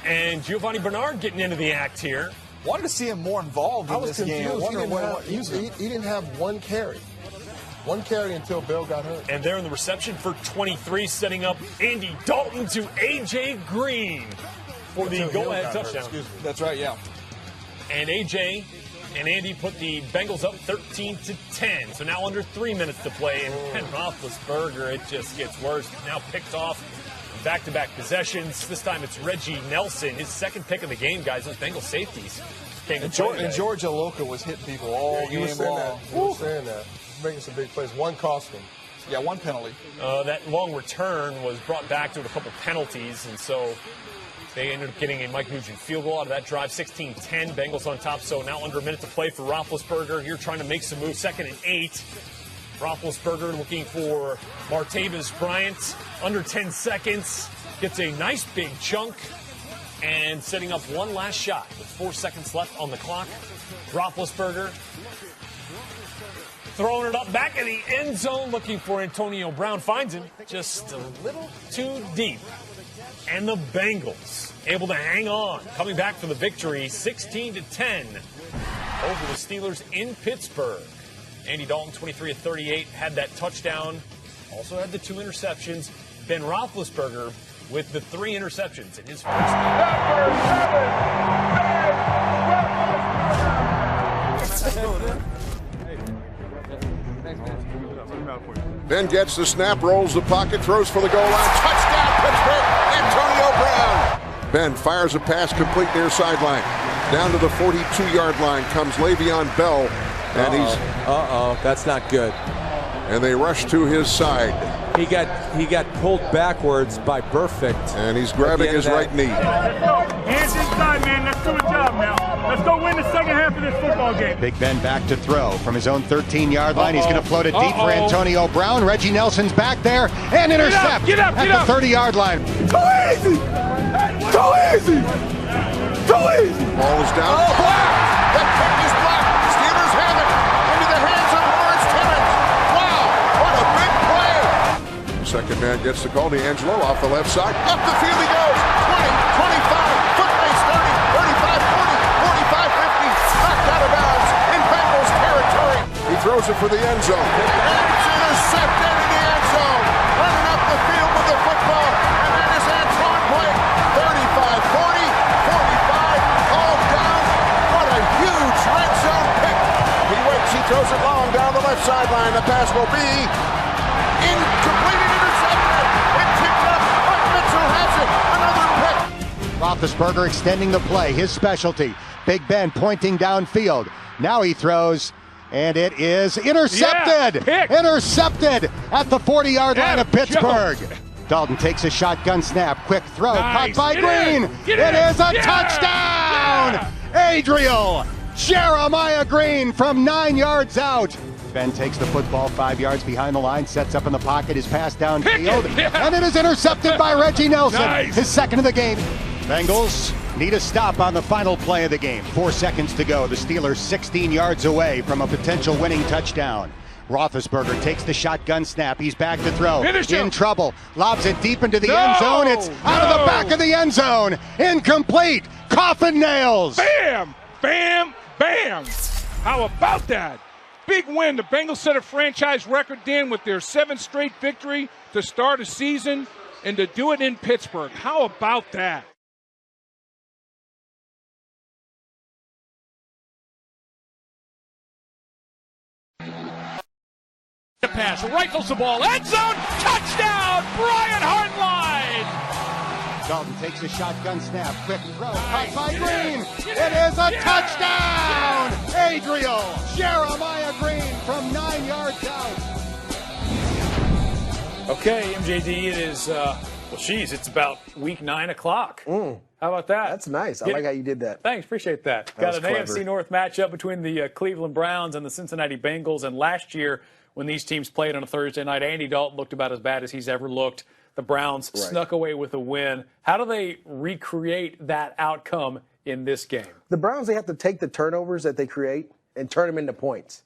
And Giovanni Bernard getting into the act here. Wanted to see him more involved in this game. He didn't have one carry. One carry until Bell got hurt. And there in the reception for 23, setting up Andy Dalton to A.J. Green for the go-ahead touchdown. That's right, yeah. And A.J. and Andy put the Bengals up 13-10. So now under 3 minutes to play. And Ben Roethlisberger, it just gets worse. Now picked off back-to-back possessions. This time it's Reggie Nelson, his second pick of the game, guys. Those Bengals safeties. And George Aloka was hitting people all game long. He was saying that. He's making some big plays. One cost him. Yeah, one penalty. That long return was brought back to a couple penalties, and so they ended up getting a Mike Nugent field goal out of that drive. 16-10, Bengals on top. So now under a minute to play for Roethlisberger. Here trying to make some moves. 2nd and 8. Roethlisberger looking for Martavis Bryant. Under 10 seconds. Gets a nice big chunk. And setting up one last shot with 4 seconds left on the clock. Roethlisberger throwing it up back in the end zone, looking for Antonio Brown. Finds him just a little too deep. And the Bengals able to hang on, coming back for the victory, 16-10 over the Steelers in Pittsburgh. Andy Dalton, 23 of 38, had that touchdown. Also had the 2 interceptions. Ben Roethlisberger with the 3 interceptions in his first game. Ben gets the snap, rolls the pocket, throws for the goal line. Touchdown, Pittsburgh, Antonio Brown. Ben fires a pass complete near sideline. Down to the 42-yard line comes Le'Veon Bell. And that's not good. And they rush to his side. He got pulled backwards by Burfict. And he's grabbing his right knee. Hands inside, man. Let's do a job now. Let's go win the second half of this football game. Big Ben back to throw from his own 13-yard line. He's going to float it deep for Antonio Brown. Reggie Nelson's back there and intercept get up, at the 30-yard line. Too easy! Too easy! Too easy! Ball is down. Oh, that kick is blocked. Steelers have it into the hands of Lawrence Timmons. Wow, what a big play. Second man gets the call. D'Angelo off the left side. Up the field he goes. 20, 25, foot race 30, 35, 40, 45, 50. Knocked out of bounds in Bengals territory. He throws it for the end zone. And it's intercepted in the end zone. Running up the field with the football. And that is Antoine Blake. 35, 40, 45. All down. What a huge red zone pick. He waits. He throws it long down the left sideline. The pass will be incomplete and intercepted. And picked up. Mike Mitchell has it. Another pick. Roethlisberger extending the play, his specialty. Big Ben pointing downfield. Now he throws, and it is intercepted. Yeah, intercepted at the 40-yard line of Pittsburgh. Dalton takes a shotgun snap. Quick throw. Nice. Caught by Green. It is a touchdown. Adriel Jeremiah Green from 9 yards out. Ben takes the football 5 yards behind the line, sets up in the pocket, is passed downfield, and it is intercepted by Reggie Nelson, his second of the game. Bengals need a stop on the final play of the game. 4 seconds to go. The Steelers 16 yards away from a potential winning touchdown. Roethlisberger takes the shotgun snap. He's back to throw. In trouble. Lobs it deep into the end zone. It's out of the back of the end zone. Incomplete. Coffin nails. Bam! Bam! Bam! How about that? Big win. The Bengals set a franchise record then with their 7th straight victory to start a season and to do it in Pittsburgh. How about that? Pass, rifles the ball, end zone, touchdown, Brian Hartline! Dalton takes a shotgun snap, quick throw, caught by Green. It is a touchdown! Adriel Jeremiah Green from 9 yards out. Okay, MJD, it is, it's about week 9 o'clock. How about that? That's nice. I like how you did that. Thanks, appreciate that. Got an AFC North matchup between the Cleveland Browns and the Cincinnati Bengals, and last year, when these teams played on a Thursday night, Andy Dalton looked about as bad as he's ever looked. The Browns snuck away with a win. How do they recreate that outcome in this game? The Browns, they have to take the turnovers that they create and turn them into points.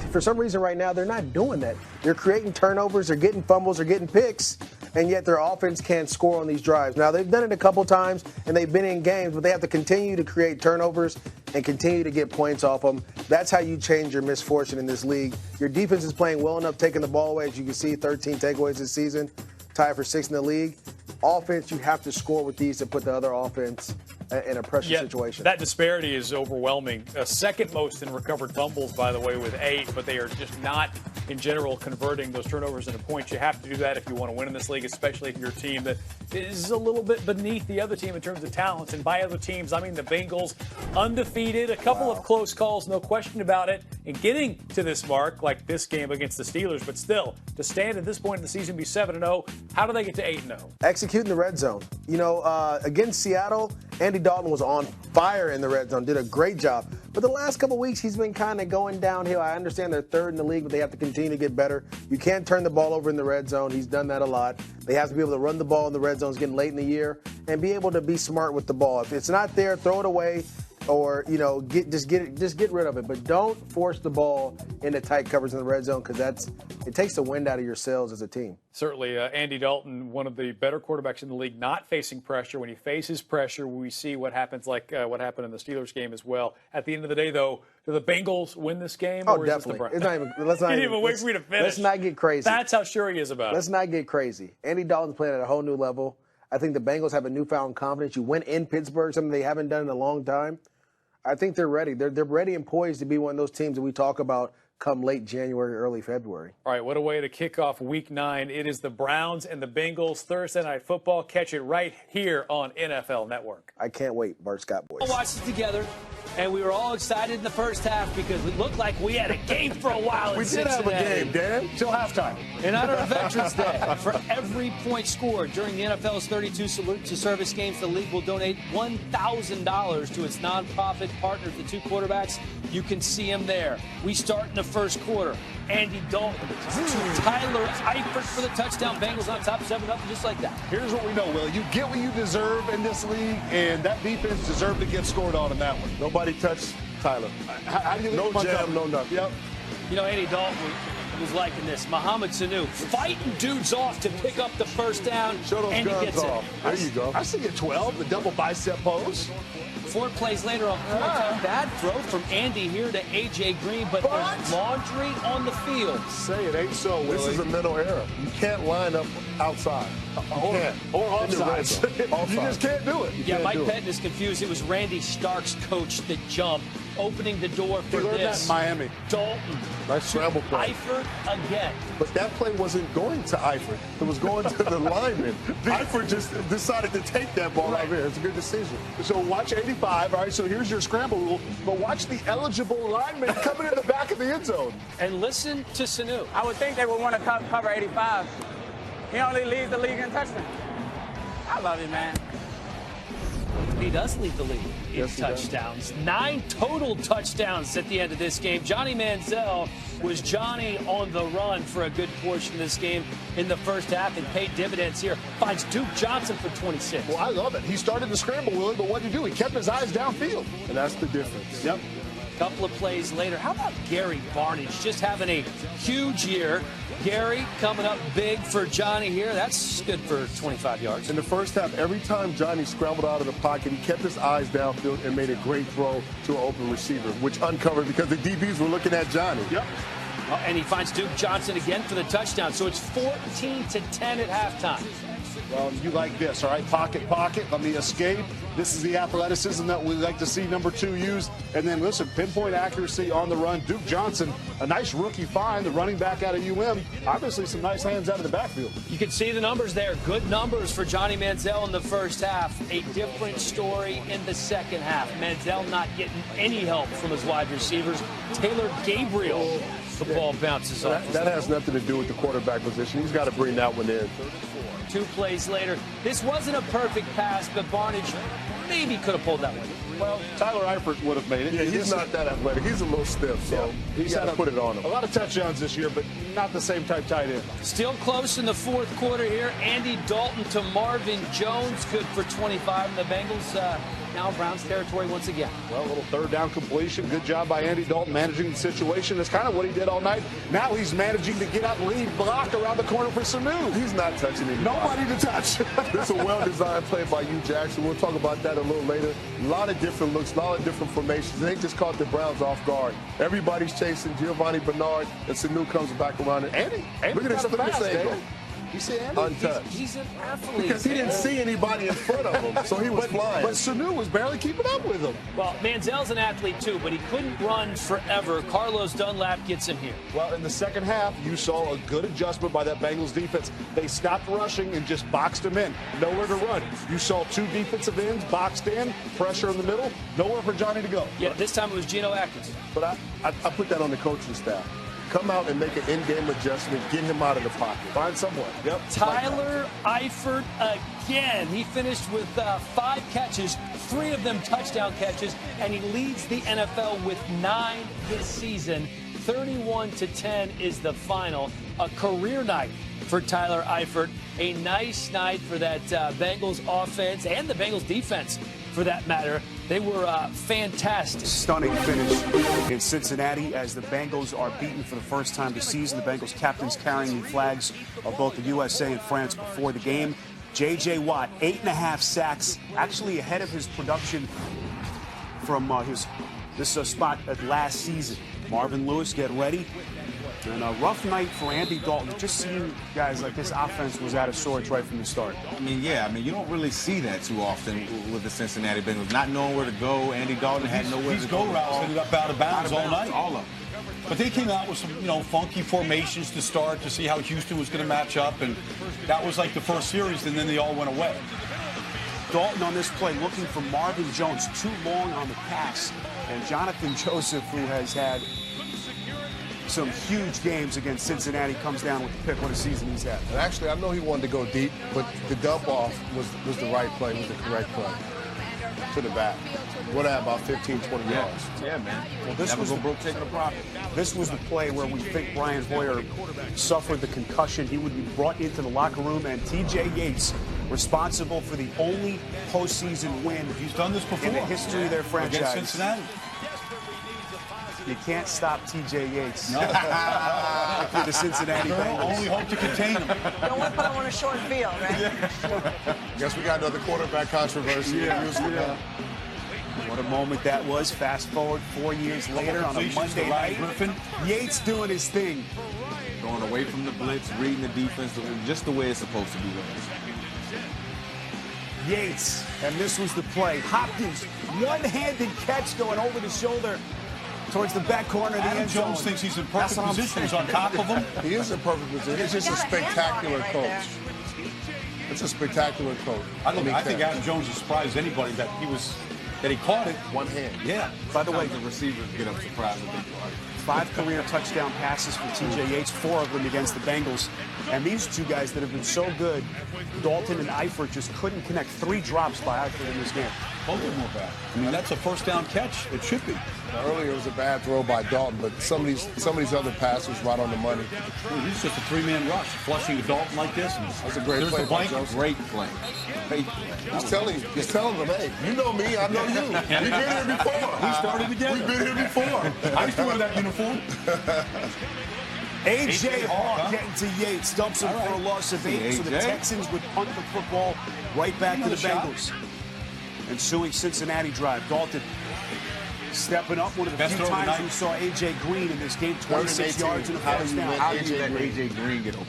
For some reason right now, they're not doing that. They're creating turnovers, they're getting fumbles, they're getting picks, and yet their offense can't score on these drives. Now, they've done it a couple times, and they've been in games, but they have to continue to create turnovers and continue to get points off them. That's how you change your misfortune in this league. Your defense is playing well enough, taking the ball away. As you can see, 13 takeaways this season, tied for 6th in the league. Offense, you have to score with these to put the other offense in a pressure situation. That disparity is overwhelming. Second most in recovered fumbles, by the way, with 8, but they are just not, in general, converting those turnovers into points. You have to do that if you want to win in this league, especially if you're a team that is a little bit beneath the other team in terms of talents. And by other teams, I mean the Bengals, undefeated, a couple of close calls, no question about it, and getting to this mark, like this game against the Steelers, but still, to stand at this point in the season, be 7-0, how do they get to 8-0? Executing the red zone. You know, against Seattle, Andy Dalton was on fire in the red zone, did a great job. But the last couple of weeks, he's been kind of going downhill. I understand they're third in the league, but they have to continue to get better. You can't turn the ball over in the red zone. He's done that a lot. They have to be able to run the ball in the red zone. It's getting late in the year, and be able to be smart with the ball. If it's not there, throw it away. Or, you know, just get rid of it. But don't force the ball into tight covers in the red zone, because it takes the wind out of your sails as a team. Certainly, Andy Dalton, one of the better quarterbacks in the league, not facing pressure. When he faces pressure, we see what happens, like what happened in the Steelers game as well. At the end of the day, though, do the Bengals win this game? Oh, or definitely. Is this the It's not even. Let's not even wait for me to finish. Let's not get crazy. That's how sure he is about it. Let's not get crazy. Andy Dalton's playing at a whole new level. I think the Bengals have a newfound confidence. You win in Pittsburgh, something they haven't done in a long time. I think they're ready. They're ready and poised to be one of those teams that we talk about come late January, early February. All right, what a way to kick off Week 9. It is the Browns and the Bengals Thursday Night Football. Catch it right here on NFL Network. I can't wait, Bart Scott boys. We watched it together, and we were all excited in the first half because it looked like we had a game for a while. We did have a game, Dan, till halftime. In honor of Veterans Day, for every point scored during the NFL's 32 Salute to Service games, the league will donate $1,000 to its nonprofit partners, the 2 quarterbacks. You can see them there. We start in the first quarter. Andy Dalton to Tyler Eifert for the touchdown. Bengals on top, 7-0, just like that. Here's what we know, Will. You get what you deserve in this league, and that defense deserved to get scored on in that one. Nobody touched Tyler. How do you no jam, no nothing. Yep. You know, Andy Dalton was liking this. Mohamed Sanu fighting dudes off to pick up the first down. Show those and he guns gets off. it. There you go. I see a 12, the double bicep pose. 4 plays later on 4-10. Bad throw from Andy here to A.J. Green, but there's laundry on the field. Say it ain't so, Willie. This is a mental error. You can't line up outside. Or offside. You just can't do it. Yeah, Mike Pettin is confused. It was Randy Stark's coach that jumped, opening the door for this. That in Miami. Dalton. Nice scramble play. Eifert again. But that play wasn't going to Eifert. It was going to the lineman. Eifert just decided to take that ball out there. It's a good decision. So watch 85. All right, so here's your scramble rule. But watch the eligible lineman coming in the back of the end zone. And listen to Sanu. I would think they would want to cover 85. He only leads the league in touchdowns. I love it, man. He does lead the league in touchdowns. 9 total touchdowns at the end of this game. Johnny Manziel was Johnny on the run for a good portion of this game in the first half and paid dividends here. Finds Duke Johnson for 26. Well, I love it. He started the scramble, Willie, but what did he do? He kept his eyes downfield. And that's the difference. Yep. Couple of plays later. How about Gary Barnidge just having a huge year? Gary coming up big for Johnny here. That's good for 25 yards. In the first half, every time Johnny scrambled out of the pocket, he kept his eyes downfield and made a great throw to an open receiver, which uncovered because the DBs were looking at Johnny. Yep. And he finds Duke Johnson again for the touchdown. So it's 14-10 at halftime. Well, you like this, all right? Pocket, pocket. Let me escape. This is the athleticism that we like to see number 2 use. And then, listen, pinpoint accuracy on the run. Duke Johnson, a nice rookie find, the running back out of UM. Obviously, some nice hands out of the backfield. You can see the numbers there. Good numbers for Johnny Manziel in the first half. A different story in the second half. Manziel not getting any help from his wide receivers. Taylor Gabriel, the ball bounces off. That has nothing to do with the quarterback position. He's got to bring that one in. 2 plays later. This wasn't a perfect pass, but Barnidge maybe could have pulled that one. Well, Tyler Eifert would have made it. Yeah, he's not that athletic. He's a little stiff, so he's got to put it on him. A lot of touchdowns this year, but not the same type tight end. Still close in the fourth quarter here. Andy Dalton to Marvin Jones, good for 25. And the Bengals now Browns territory once again. Well, a little third down completion. Good job by Andy Dalton managing the situation. That's kind of what he did all night. Now he's managing to get out and lead block around the corner for Sanu. He's not touching anybody. Nobody to touch. This is a well-designed play by Hugh Jackson. We'll talk about that a little later. A lot of different looks, a lot of different formations. They just caught the Browns off guard. Everybody's chasing Giovanni Bernard, and Sanu comes back around. And Andy look at this angle. You see Andy? Untouched. He's an athlete. Because he didn't see anybody in front of him, so he was flying. But Sanu was barely keeping up with him. Well, Manziel's an athlete too, but he couldn't run forever. Carlos Dunlap gets him here. Well, in the second half, you saw a good adjustment by that Bengals defense. They stopped rushing and just boxed him in. Nowhere to run. You saw two defensive ends boxed in, pressure in the middle, nowhere for Johnny to go. Yeah, this time it was Geno Atkins. But I put that on the coaching staff. Come out and make an in-game adjustment, get him out of the pocket. Find someone. Yep. Tyler Eifert again. He finished with 5 catches, 3 of them touchdown catches, and he leads the NFL with 9 this season. 31-10 is the final. A career night for Tyler Eifert. A nice night for that Bengals offense and the Bengals defense, for that matter. They were fantastic. Stunning finish in Cincinnati as the Bengals are beaten for the first time this season. The Bengals captains carrying the flags of both the USA and France before the game. J.J. Watt, 8.5 sacks, actually ahead of his production from this spot at last season. Marvin Lewis, get ready. And a rough night for Andy Dalton. Just seeing guys like this offense was out of sorts right from the start. I mean, you don't really see that too often with the Cincinnati Bengals. Not knowing where to go. Andy Dalton had nowhere to go. These go routes ended up out of bounds all night. All of them. But they came out with some, funky formations to start to see how Houston was going to match up. And that was like the first series, and then they all went away. Dalton on this play looking for Marvin Jones. Too long on the pass. And Jonathan Joseph, who has had some huge games against Cincinnati, comes down with the pick. What a season he's had. And actually, I know he wanted to go deep, but the dump off was the right play, was the correct play. To the back. Would have about 15, 20 yards. Yeah, man. Well, this was the play where we think Brian Hoyer suffered the concussion. He would be brought into the locker room, and T.J. Yates, responsible for the only postseason win he's done this before in the history of their franchise. Against Cincinnati. You can't stop T.J. Yates. No. For the Cincinnati Bengals. Only hope to contain him. Don't want to put him on a short field, right? Guess we got another quarterback controversy. Yeah. What a moment that was. Fast forward 4 years later on a Monday night. Yates doing his thing. Going away from the blitz, reading the defense, just the way it's supposed to be done. Yates, and this was the play. Hopkins, one-handed catch going over the shoulder towards the back corner of the end zone. Jones thinks he's in perfect position. He's on top of him. He is in perfect position. He's just a spectacular coach. It's a spectacular coach. I think Adam Jones has surprised anybody that he caught it one hand. Yeah. By the way, the receivers get up surprised. 5 career touchdown passes for T.J. Yates, 4 of them against the Bengals. And these two guys that have been so good, Dalton and Eifert, just couldn't connect. 3 drops by Eifert in this game. Both of them were bad. I mean, that's a first down catch. It should be. Now, earlier it was a bad throw by Dalton, but some of these other passes right on the money. He's just a 3-man rush, flushing to Dalton like this. And that's a great play by Joseph. Great play. He's telling them, hey, you know me, I know you. We've been here before. We started together. We've been here before. I used to wear that uniform. A.J. Hawk getting to Yates, dumps him for a loss of 8. So the Texans would punt the football right back to the Bengals. Ensuing Cincinnati drive. Dalton stepping up. One of the few times we saw A.J. Green in this game. 26 yards and a first down. How do you let A.J. Green get open?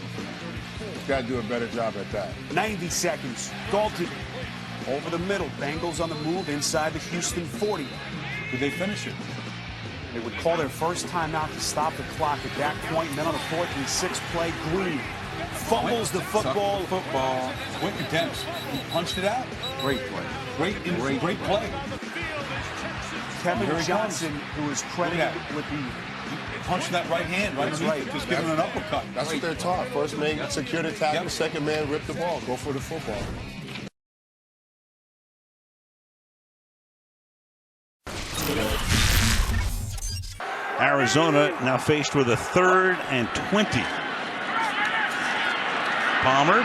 He's got to do a better job at that. 90 seconds. Dalton over the middle. Bengals on the move inside the Houston 40. Did they finish it? They would call their first timeout to stop the clock at that point. And then on the 4th and 6th play, Green fumbles the football. Went intense. He punched it out. Great play. Great play. Kevin Johnson, who is credited with the punching that right hand, right? Just giving an uppercut. That's what they're taught. First man secure the tackle, second man rip the ball, go for the football. Arizona now faced with a 3rd and 20. Palmer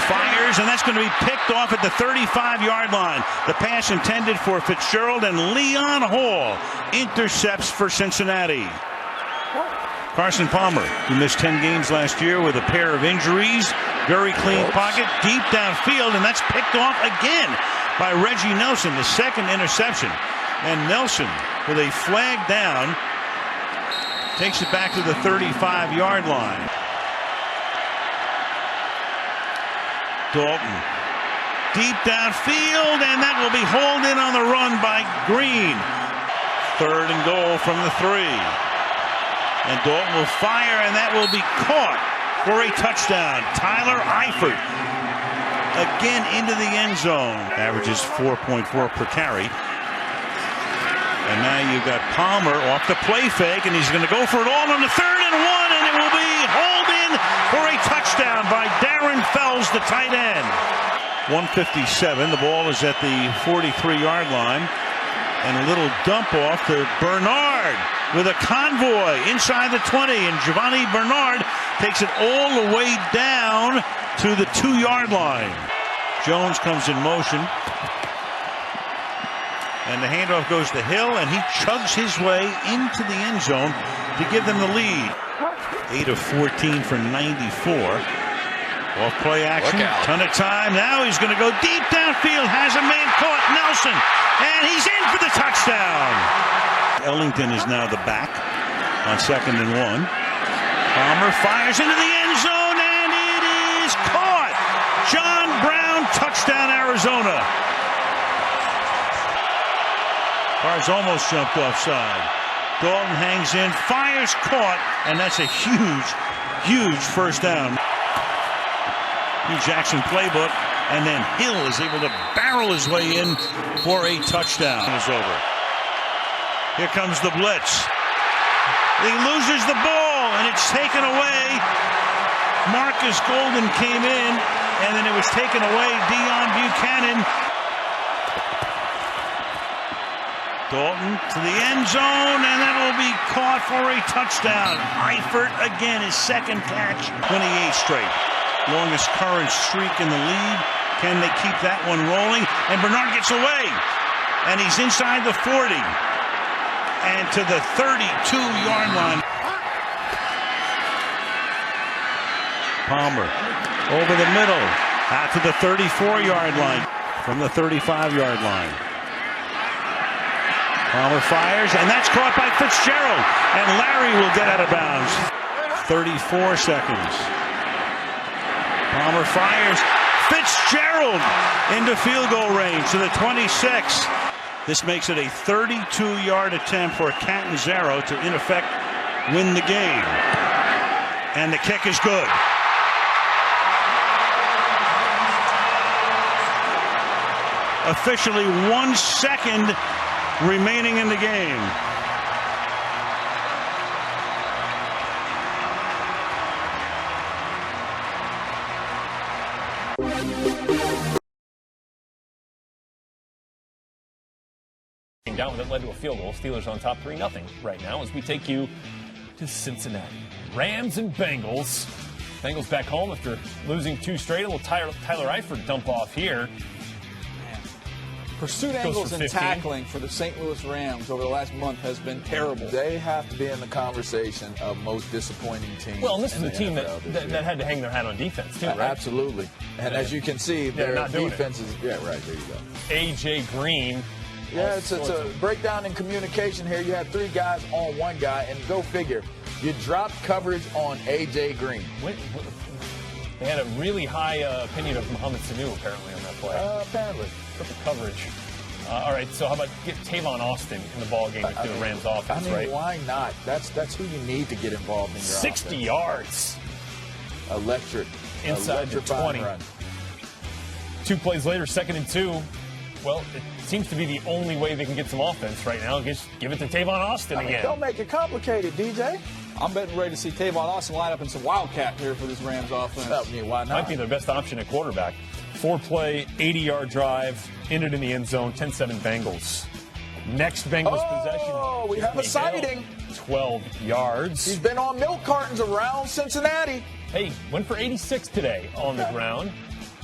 fires, and that's going to be picked off at the 35-yard line. The pass intended for Fitzgerald, and Leon Hall intercepts for Cincinnati. Carson Palmer, who missed 10 games last year with a pair of injuries. Very clean pocket, deep downfield, and that's picked off again by Reggie Nelson, the 2nd interception. And Nelson, with a flag down, takes it back to the 35-yard line. Dalton. Deep downfield, and that will be hauled in on the run by Green. 3rd and goal from the 3. And Dalton will fire, and that will be caught for a touchdown. Tyler Eifert again into the end zone. Averages 4.4 per carry. And now you've got Palmer off the play fake, and he's going to go for it all on the 3rd and 1, and it will be hauled in for a touchdown by Darren Fells, the tight end. 157. The ball is at the 43-yard line. And a little dump off to Bernard with a convoy inside the 20. And Giovanni Bernard takes it all the way down to the 2-yard line. Jones comes in motion. And the handoff goes to Hill, and he chugs his way into the end zone to give them the lead. 8 of 14 for 94. Off play action, ton of time. Now he's going to go deep downfield, has a man caught, Nelson, and he's in for the touchdown. Ellington is now the back on 2nd and 1. Palmer fires into the end zone, and it is caught. John Brown, touchdown, Arizona. Carr's almost jumped offside. Dalton hangs in, fires, caught, and that's a huge, huge first down. Hugh Jackson playbook, and then Hill is able to barrel his way in for a touchdown. It's over. Here comes the blitz. He loses the ball, and it's taken away. Marcus Golden came in, and then it was taken away. Deion Buchanan. Dalton to the end zone, and that will be caught for a touchdown. Eifert again, his 2nd catch, 28 straight. Longest current streak in the league. Can they keep that one rolling? And Bernard gets away, and he's inside the 40 and to the 32-yard line. Palmer over the middle, out to the 34-yard line from the 35-yard line. Palmer fires, and that's caught by Fitzgerald, and Larry will get out of bounds. 34 seconds. Palmer fires. Fitzgerald into field goal range to the 26. This makes it a 32-yard attempt for Catanzaro to, in effect, win the game. And the kick is good. Officially 1 second remaining in the game. Down that led to a field goal. Steelers on top 3-0 right now as we take you to Cincinnati. Rams and Bengals. Bengals back home after losing 2 straight. A little Tyler Eifert dump off here. Pursuit angles and tackling for the St. Louis Rams over the last month has been terrible. They have to be in the conversation of most disappointing teams. Well, and this is a team that had to hang their hat on defense, too, right? Absolutely. And as you can see, their defense is... Yeah, right. There you go. A.J. Green. Yeah, it's a breakdown in communication here. You have 3 guys on 1 guy, and go figure. You dropped coverage on A.J. Green. They had a really high opinion of Mohamed Sanu, apparently, on that play. Apparently. Perfect coverage. All right, so how about get Tavon Austin in the ballgame if you're the Rams offense, right? Why not? That's who you need to get involved in your 60 offense. yards. Electric. Inside the 20. Run. 2 plays later, 2nd and 2. Well, it seems to be the only way they can get some offense right now. Just give it to Tavon Austin again. Don't make it complicated, DJ. I'm betting ready to see Tavon Austin line up in some wildcat here for this Rams offense. Why not? Might be their best option at quarterback. 4-play, 80-yard drive, ended in the end zone, 10-7 Bengals. Next Bengals possession. Oh, we have a sighting. 12 yards. He's been on milk cartons around Cincinnati. Hey, went for 86 today on the ground.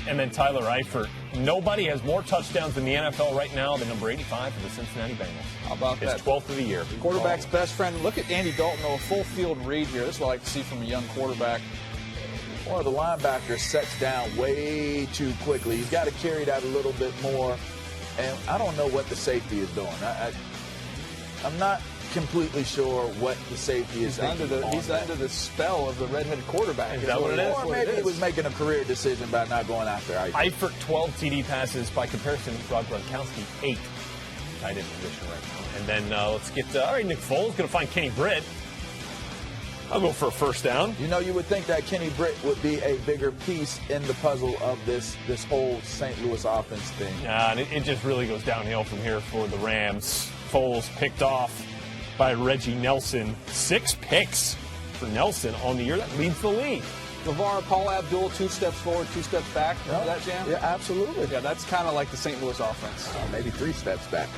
And then Tyler Eifert. Nobody has more touchdowns in the NFL right now than number 85 for the Cincinnati Bengals. How about that? It's 12th of the year. Quarterback's best friend. Look at Andy Dalton, though, a full field read here. This is what I like to see from a young quarterback. One of the linebackers sets down way too quickly. He's got to carry that a little bit more. And I don't know what the safety is doing. I'm not completely sure what the safety is. He's under the spell of the redheaded quarterback. Is that what it is? Or maybe he was making a career decision by not going after Eifert, 12 TD passes. By comparison, Rob Gronkowski, 8. Tight end position right now. And then let's get, all right, Nick Foles going to find Kenny Britt. I'll go for a first down. You know, you would think that Kenny Britt would be a bigger piece in the puzzle of this whole St. Louis offense thing. Yeah, and it just really goes downhill from here for the Rams. Foles picked off by Reggie Nelson. 6 picks for Nelson on the year. That leads the league. LeVar, Paul Abdul, 2 steps forward, 2 steps back. Remember that, Jam? Yeah, absolutely. Yeah, that's kind of like the St. Louis offense. Maybe 3 steps back.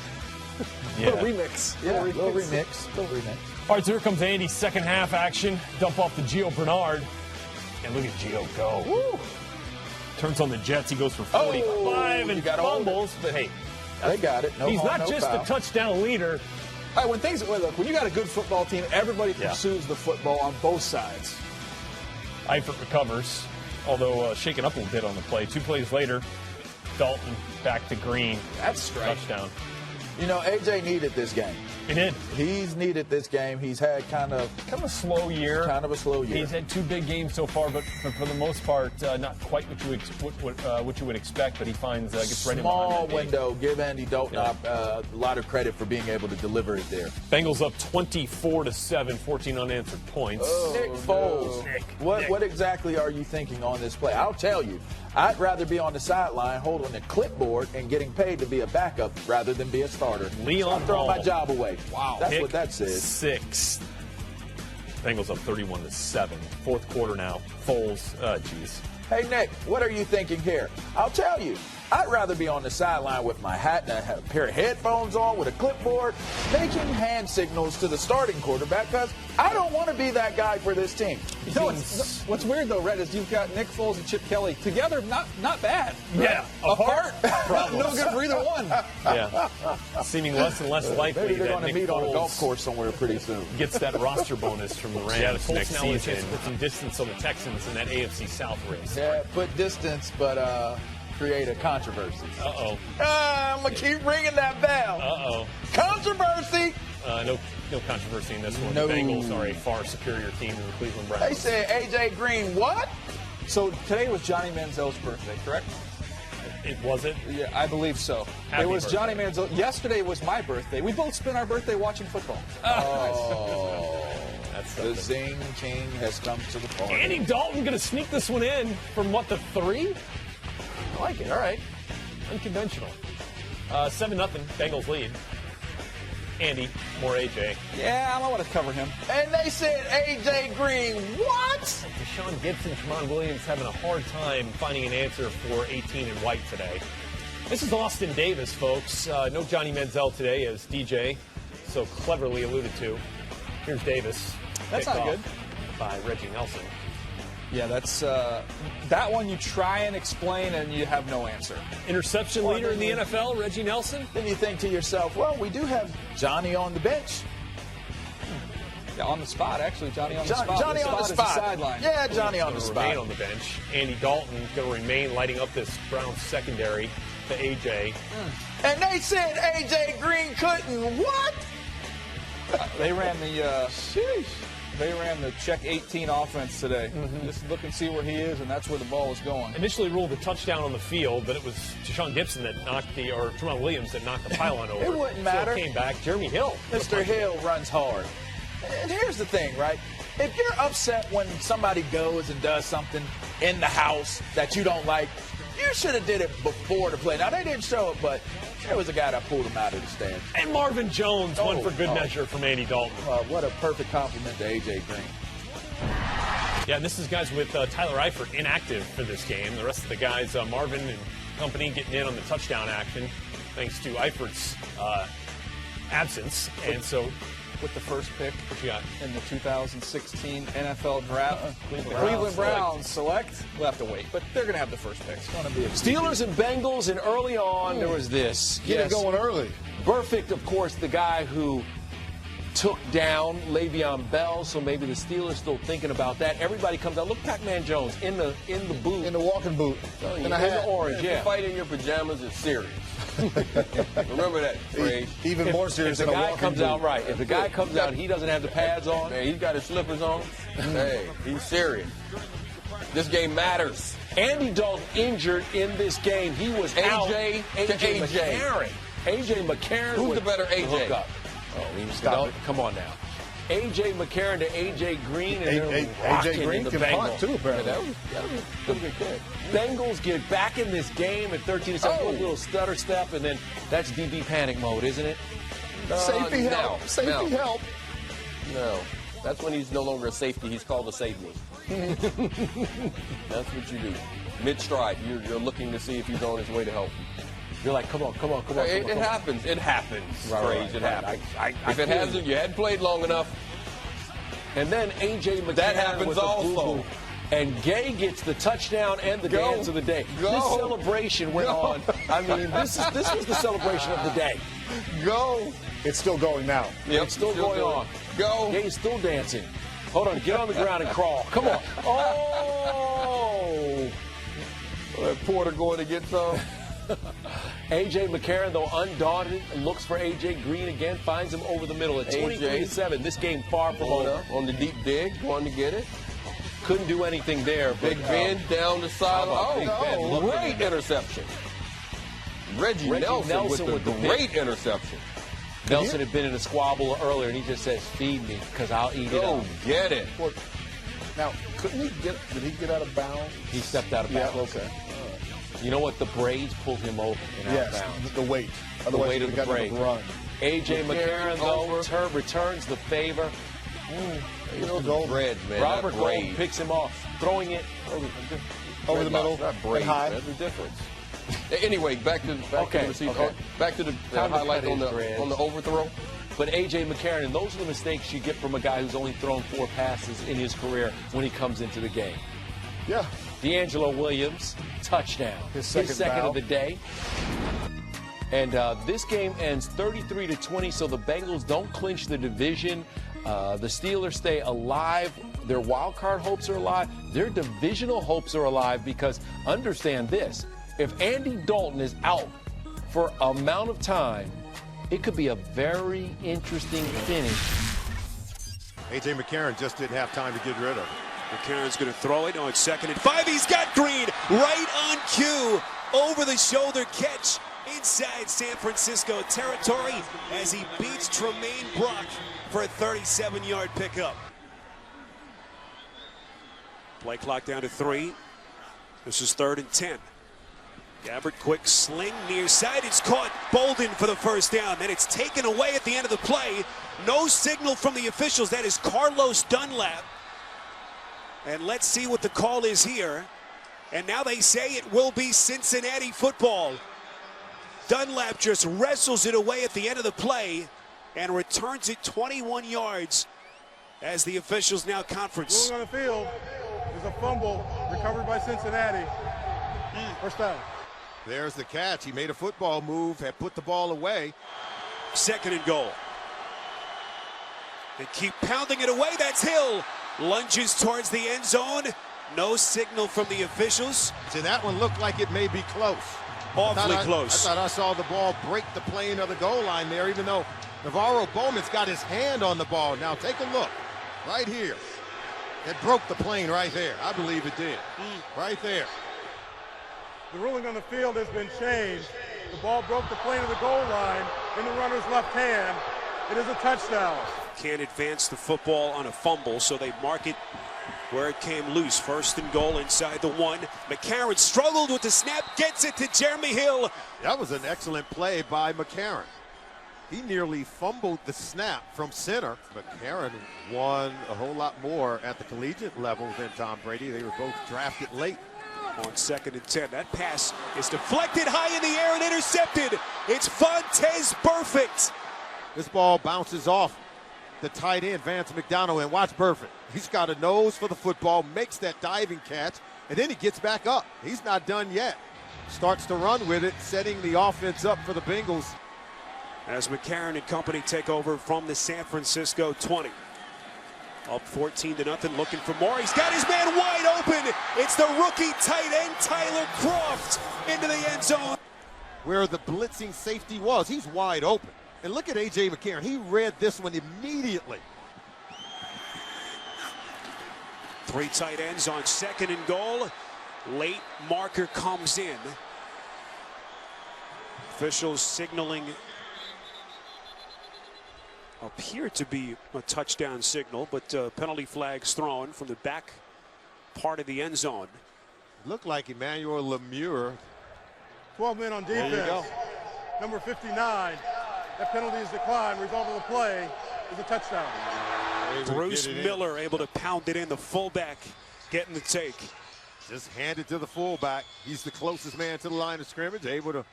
Yeah. Little remix. Yeah, little remix. All right, so here comes Andy's second half action. Dump off to Gio Bernard. And look at Gio go. Woo. Turns on the Jets. He goes for 45 and fumbles. But hey, they got it. No he's harm, not no just foul. a touchdown leader. All right, when you got a good football team, everybody pursues the football on both sides. Eifert recovers, although shaken up a little bit on the play. 2 plays later, Dalton back to Green. That's straight. Touchdown. You know, AJ needed this game. He did. He's needed this game. He's had kind of a slow year. Kind of a slow year. He's had 2 big games so far, but for the most part, not quite what you would expect. But he finds gets right in behind small that window. Give Andy Dalton a lot of credit for being able to deliver it there. Bengals up 24-7, 14 unanswered points. Nick Foles. What exactly are you thinking on this play? I'll tell you. I'd rather be on the sideline holding the clipboard and getting paid to be a backup rather than be a starter. Leon I'm throwing my job away. Wow. That's Pick what that says. 6. Bengals up 31-7. Fourth quarter now. Foles, Hey, Nick, what are you thinking here? I'll tell you. I'd rather be on the sideline with my hat and a pair of headphones on with a clipboard, making hand signals to the starting quarterback because I don't want to be that guy for this team. You know what's weird though, Red, is you've got Nick Foles and Chip Kelly together, not bad. Yeah, apart, no good for either one. Yeah, seeming less and less likely Maybe they're that going to Nick meet on a Foles golf course somewhere pretty soon. Gets that roster bonus from the Rams the Colts next now with a season. chance to Put some distance on the Texans in that AFC South race. Yeah, put distance, but create a controversy. Uh-oh. I'm going to keep ringing that bell. Uh-oh. Controversy. No controversy in this one. No. The Bengals are a far superior team than the Cleveland Browns. They said AJ Green, what? So today was Johnny Manziel's birthday, correct? It was it? Yeah, I believe so. Happy it was birthday. Johnny Manziel. Yesterday was my birthday. We both spent our birthday watching football. Oh. That's The Zing King has come to the party. Andy Dalton going to sneak this one in from what, the 3? I like it. All right. Unconventional. 7-0. Bengals lead. Andy, more AJ. Yeah, I want to cover him. And they said AJ Green, what? Deshaun Gibson, Tramon Williams having a hard time finding an answer for 18 and White today. This is Austin Davis, folks. No Johnny Manziel today, as DJ so cleverly alluded to. Here's Davis. That's picked not off good. By Reggie Nelson. Yeah, that's that one you try and explain and you have no answer. Interception leader in the NFL, Reggie Nelson. Then you think to yourself, well, we do have Johnny on the bench. Yeah, on the spot, actually. Johnny on the spot. Johnny on the is spot. sideline. Yeah, Johnny on the Gonna spot. remain on the bench. Andy Dalton going to remain lighting up this Browns secondary to AJ. And they said AJ Green couldn't. What? They ran the check 18 offense today. Just look and see where he is, and that's where the ball is going. Initially ruled a touchdown on the field, but it was Deshaun Gibson that knocked or Tramon Williams that knocked the pylon over. It wouldn't matter. Still came back. Jeremy Hill. Mr. Hill runs hard. And here's the thing, right? If you're upset when somebody goes and does something in the house that you don't like, you should have did it before the play. Now, they didn't show it, but there was a guy that pulled him out of the stand. And Marvin Jones, one for good measure from Andy Dalton. What a perfect compliment to A.J. Green. Yeah, and this is guys with Tyler Eifert inactive for this game. The rest of the guys, Marvin and company, getting in on the touchdown action thanks to Eifert's absence. And so, with the first pick what you got? in the 2016 NFL Draft, the Cleveland Cleveland Browns Browns select. We'll have to wait, but they're going to have the first pick. It's going to be Steelers and Bengals, and early on there was this. Get it going early. Perfect, of course, the guy who took down Le'Veon Bell, so maybe the Steelers still thinking about that. Everybody comes out. Look, Pac-Man Jones in the boot. In the walking boot. in a hat. the orange, yeah. The fight in your pajamas is serious. Remember that phrase. Even more serious if the than a guy walking comes boot. out right. If the guy comes out, he doesn't have the pads on. Man, he's got his slippers on. Hey, he's serious. This game matters. Andy Dalton injured in this game. He was out. AJ McCarron. AJ McCarron. Who's the better AJ? Oh, come on now. AJ McCarron to AJ Green, and AJ Green can punt too, apparently. Yeah, that was good. Bengals get back in this game at 13-7. A little stutter step, and then that's DB panic mode, isn't it? Safety help. Safety help. No, that's when he's no longer a safety. He's called a safety. That's what you do. Mid-stride, you're looking to see if he's on his way to help you. You're like, come on. It happens. It happens. It happens. If it hasn't, you hadn't played long enough. And then A.J. McCarron that happens also. And Gay gets the touchdown and the dance of the day. This celebration went on. I mean, this was the celebration of the day. Go. It's still going now. Yep, it's still going on. Go. Gay's still dancing. Hold on. Get on the ground and crawl. Come on. Oh! That Porter going to get some. A.J. McCarron, though undaunted, looks for A.J. Green again, finds him over the middle at 23-7. This game far from over. On the deep dig, going to get it. Couldn't do anything there. Big Ben down the sideline. Great interception. Reggie Nelson with the great interception. Nelson had been in a squabble earlier, and he just says, feed me, because I'll eat it up. Get it. Now, did he get out of bounds? He stepped out of bounds. Yeah, okay. You know what? The braids pulled him over and out of bounds. The weight. The weight of the braid. Run. A.J. McCarron, though, returns the favor. You know the bread, man. Robert Gold picks him off, throwing it over the middle. Not braid. That's the difference. Anyway, back to the receiver. Back to the highlight on the overthrow. But A.J. McCarron, and those are the mistakes you get from a guy who's only thrown 4 passes in his career when he comes into the game. Yeah. D'Angelo Williams, touchdown. His second of the day. And this game ends 33-20, so the Bengals don't clinch the division. The Steelers stay alive. Their wild card hopes are alive. Their divisional hopes are alive because understand this. If Andy Dalton is out for an amount of time, it could be a very interesting finish. A.J. McCarron just didn't have time to get rid of it. McCarron's going to throw it. Oh, it's 2nd and 5. He's got Green right on cue. Over the shoulder catch inside San Francisco territory as he beats Tremaine Brock for a 37-yard pickup. Play clock down to 3. This is 3rd and 10. Gabbert, quick sling near side. It's caught. Bolden for the first down. Then it's taken away at the end of the play. No signal from the officials. That is Carlos Dunlap. And let's see what the call is here. And now they say it will be Cincinnati football. Dunlap just wrestles it away at the end of the play and returns it 21 yards as the officials now conference. Ruling on the field is a fumble recovered by Cincinnati. First down. There's the catch. He made a football move, had put the ball away. 2nd and goal. And keep pounding it away. That's Hill. Lunges towards the end zone. No signal from the officials. See, that one looked like it may be close. Awfully close. I thought I saw the ball break the plane of the goal line there, even though Navarro Bowman's got his hand on the ball. Now take a look. Right here. It broke the plane right there. I believe it did. Right there. The ruling on the field has been changed. The ball broke the plane of the goal line in the runner's left hand. It is a touchdown. Can't advance the football on a fumble, so they mark it where it came loose. 1st and goal inside the 1. McCarron struggled with the snap, gets it to Jeremy Hill. That was an excellent play by McCarron. He nearly fumbled the snap from center. McCarron won a whole lot more at the collegiate level than Tom Brady. They were both drafted late. On 2nd and 10, that pass is deflected high in the air and intercepted. It's Vontaze Burfict. This ball bounces off the tight end, Vance McDonald, and watch Burfict. He's got a nose for the football, makes that diving catch, and then he gets back up. He's not done yet. Starts to run with it, setting the offense up for the Bengals. As McCarron and company take over from the San Francisco 20. Up 14-0, looking for more. He's got his man wide open. It's the rookie tight end, Tyler Croft, into the end zone. where the blitzing safety was. He's wide open. And look at A.J. McCarron. He read this one immediately. 3 tight ends on 2nd and goal. Late marker comes in. Officials signaling appear to be a touchdown signal, but penalty flags thrown from the back part of the end zone. Looked like Emmanuel Lemure. 12 men on defense. There you go. Number 59. That penalty is declined. Result of the play is a touchdown. Bruce Miller able to pound it in. The fullback getting the take. Just hand it to the fullback. He's the closest man to the line of scrimmage, able to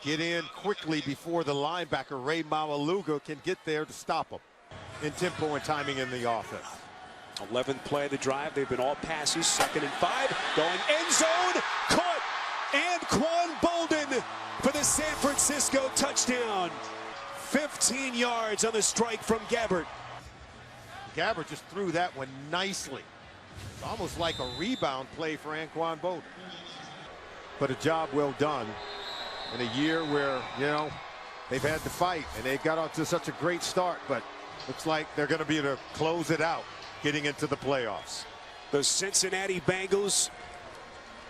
get in quickly before the linebacker, Ray Maualuga, can get there to stop him in tempo and timing in the offense. 11th play of the drive. They've been all passes. 2nd and 5. Going end zone. Caught. Anquan Bolden for the San Francisco touchdown. 15 yards on the strike from Gabbert. Gabbert just threw that one nicely. It's almost like a rebound play for Anquan Bolden. But a job well done in a year where, you know, they've had to fight and they got off to such a great start, but looks like they're going to be able to close it out getting into the playoffs. The Cincinnati Bengals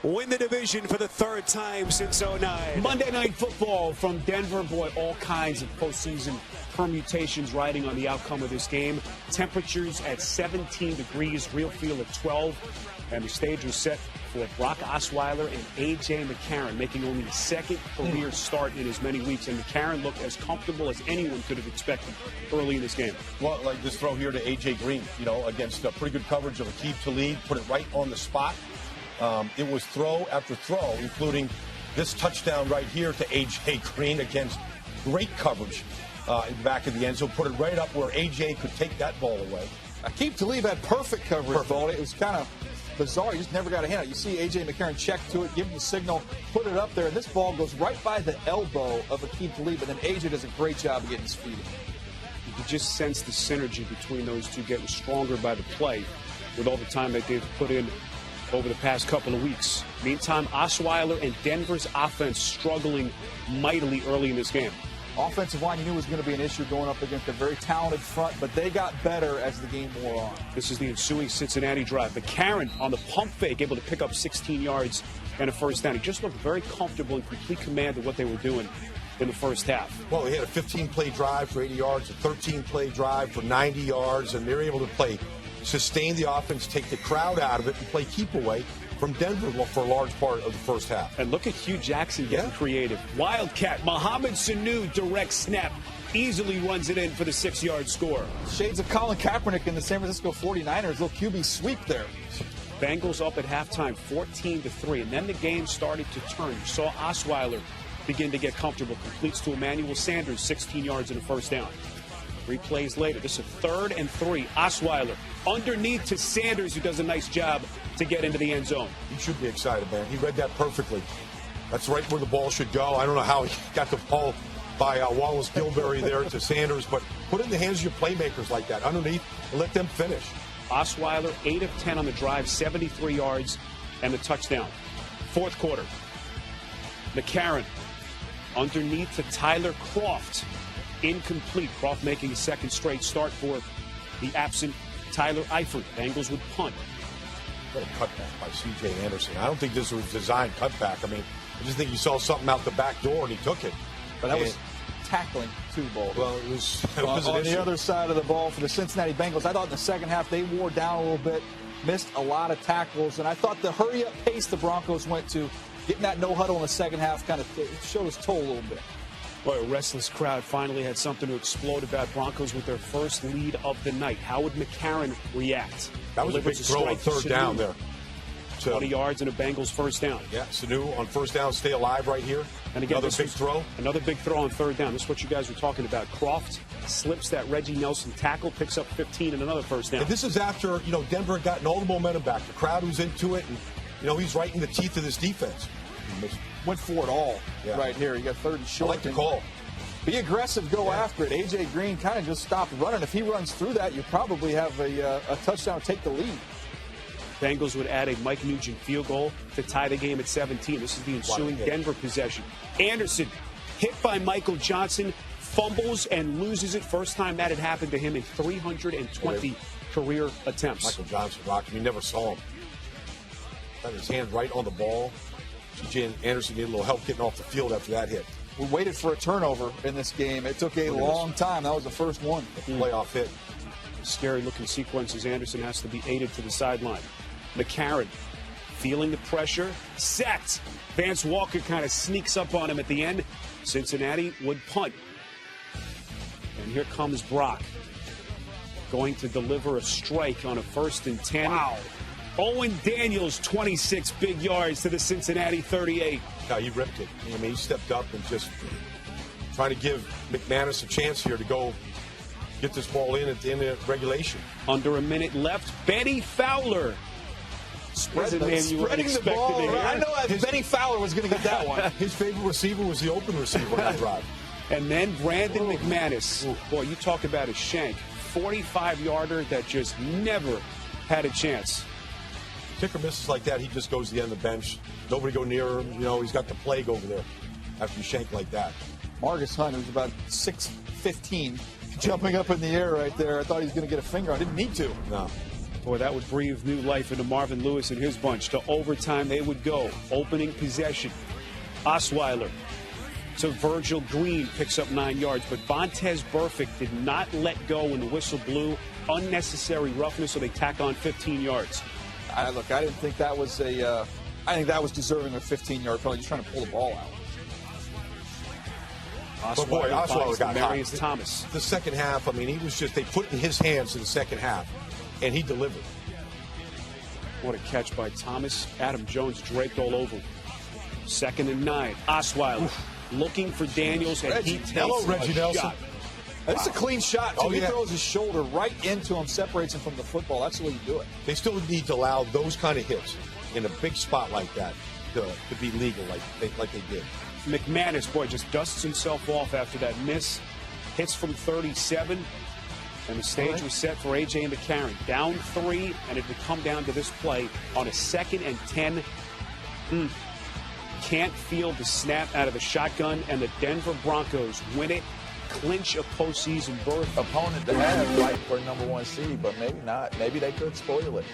win the division for the 3rd time since '09. Monday Night Football from Denver. Boy, all kinds of postseason permutations riding on the outcome of this game. Temperatures at 17 degrees, real feel at 12. And the stage was set for Brock Osweiler and A.J. McCarron, making only his 2nd career start in as many weeks. And McCarron looked as comfortable as anyone could have expected early in this game. Well, like this throw here to A.J. Green, you know, against pretty good coverage of Aqib Talib, put it right on the spot. It was throw after throw, including this touchdown right here to A.J. Green against great coverage in the back of the end zone. Put it right up where A.J. could take that ball away. Aqib Talib had perfect coverage, Baldy. It was kind of bizarre. You just never got a hand. You see A.J. McCarron check to it, give him the signal, put it up there, and this ball goes right by the elbow of Aqib Talib, and then A.J. does a great job of getting his feet in. You could just sense the synergy between those two getting stronger by the play with all the time that they've put in over the past couple of weeks. Meantime, Osweiler and Denver's offense struggling mightily early in this game. Offensive line, you knew was going to be an issue going up against a very talented front, but they got better as the game wore on. This is the ensuing Cincinnati drive. McCarron on the pump fake, able to pick up 16 yards and a first down. He just looked very comfortable and complete command of what they were doing in the first half. Well, he had a 15-play drive for 80 yards, a 13-play drive for 90 yards, and they're able to sustain the offense, take the crowd out of it, and play keep away from Denver for a large part of the first half. And look at Hugh Jackson getting creative. Wildcat, Mohamed Sanu, direct snap, easily runs it in for the 6-yard score. Shades of Colin Kaepernick in the San Francisco 49ers, little QB sweep there. Bengals up at halftime, 14-3, and then the game started to turn. You saw Osweiler begin to get comfortable, completes to Emmanuel Sanders, 16 yards and a first down. 3 plays later, this is 3rd and 3. Osweiler underneath to Sanders, who does a nice job to get into the end zone. He should be excited, man. He read that perfectly. That's right where the ball should go. I don't know how he got the ball by Wallace Gilberry there to Sanders, but put it in the hands of your playmakers like that, underneath, and let them finish. Osweiler, 8 of 10 on the drive, 73 yards, and the touchdown. 4th quarter. McCarron underneath to Tyler Kroft. Incomplete. Kroft making a 2nd straight start for the absent Tyler Eifert. Bengals would punt. What a cutback by C.J. Anderson. I don't think this was a designed cutback. I mean, I just think you saw something out the back door and he took it. But that was tackling too, Baldy. Well, it was on the other side of the ball for the Cincinnati Bengals. I thought in the second half they wore down a little bit, missed a lot of tackles, and I thought the hurry-up pace the Broncos went to, getting that no-huddle in the second half kind of showed its toll a little bit. Boy, a restless crowd finally had something to explode about. Broncos with their first lead of the night. How would McCarron react? That was a big throw on 3rd down there. 20 yards and a Bengals first down. Yeah, Sanu on 1st down, stay alive right here. And again, another big throw. Another big throw on 3rd down. This is what you guys were talking about. Kroft slips that Reggie Nelson tackle, picks up 15 and another first down. And this is after, Denver had gotten all the momentum back. The crowd was into it, and, he's right in the teeth of this defense. Went for it all right here. You got 3rd and short. I like the call. Be aggressive, go after it. A.J. Green kind of just stopped running. If he runs through that, you probably have a touchdown, take the lead. Bengals would add a Mike Nugent field goal to tie the game at 17. This is the ensuing Denver possession. Anderson hit by Michael Johnson, fumbles and loses it. First time that had happened to him in 320 career attempts. Michael Johnson rocked him. You never saw him. Had his hand right on the ball. G.J. Anderson needed a little help getting off the field after that hit. We waited for a turnover in this game. It took a long time. That was the first one. A playoff hit. Scary looking sequence as Anderson has to be aided to the sideline. McCarron feeling the pressure, sacked. Vance Walker kind of sneaks up on him at the end. Cincinnati would punt. And here comes Brock, going to deliver a strike on a 1st and 10. Wow. Owen Daniels, 26 big yards to the Cincinnati 38. Yeah, he ripped it. I mean, he stepped up and just trying to give McManus a chance here to go get this ball in at the end of regulation. Under a minute left, Benny Fowler. Spreading the ball. I know that Benny Fowler was going to get that one. His favorite receiver was the open receiver on that drive. And then Brandon McManus. Boy, you talk about a shank. 45-yarder that just never had a chance. Kicker misses like that, he just goes to the end of the bench. Nobody go near him. You know, he's got the plague over there after you shank like that. Marcus Hunt, who's about 6'15", jumping up in the air right there. I thought he was going to get a finger. I didn't need to. No. Boy, that would breathe new life into Marvin Lewis and his bunch. To overtime, they would go. Opening possession. Osweiler to Virgil Green, picks up 9 yards. But Vontaze Burfict did not let go when the whistle blew. Unnecessary roughness, so they tack on 15 yards. I didn't think that was I think that was deserving of a 15-yard penalty, just trying to pull the ball out. But boy, Osweiler got Marius hot. Thomas. The second half, I mean, he was just, they put it in his hands in the second half, and he delivered. What a catch by Thomas. Adam Jones draped all over. 2nd and 9. Osweiler looking for Daniels, and he takes Reggie a Nelson. shot. That's a clean shot. He throws his shoulder right into him, separates him from the football. That's the way you do it. They still need to allow those kind of hits in a big spot like that to be legal like they did. McManus, boy, just dusts himself off after that miss. Hits from 37, and the stage was set for A.J. McCarron. Down 3, and it would come down to this play on a 2nd and 10. Can't feel the snap out of the shotgun, and the Denver Broncos win it. Clinch a postseason berth. Opponent to have fight for number 1 seed, but maybe not. Maybe they could spoil it.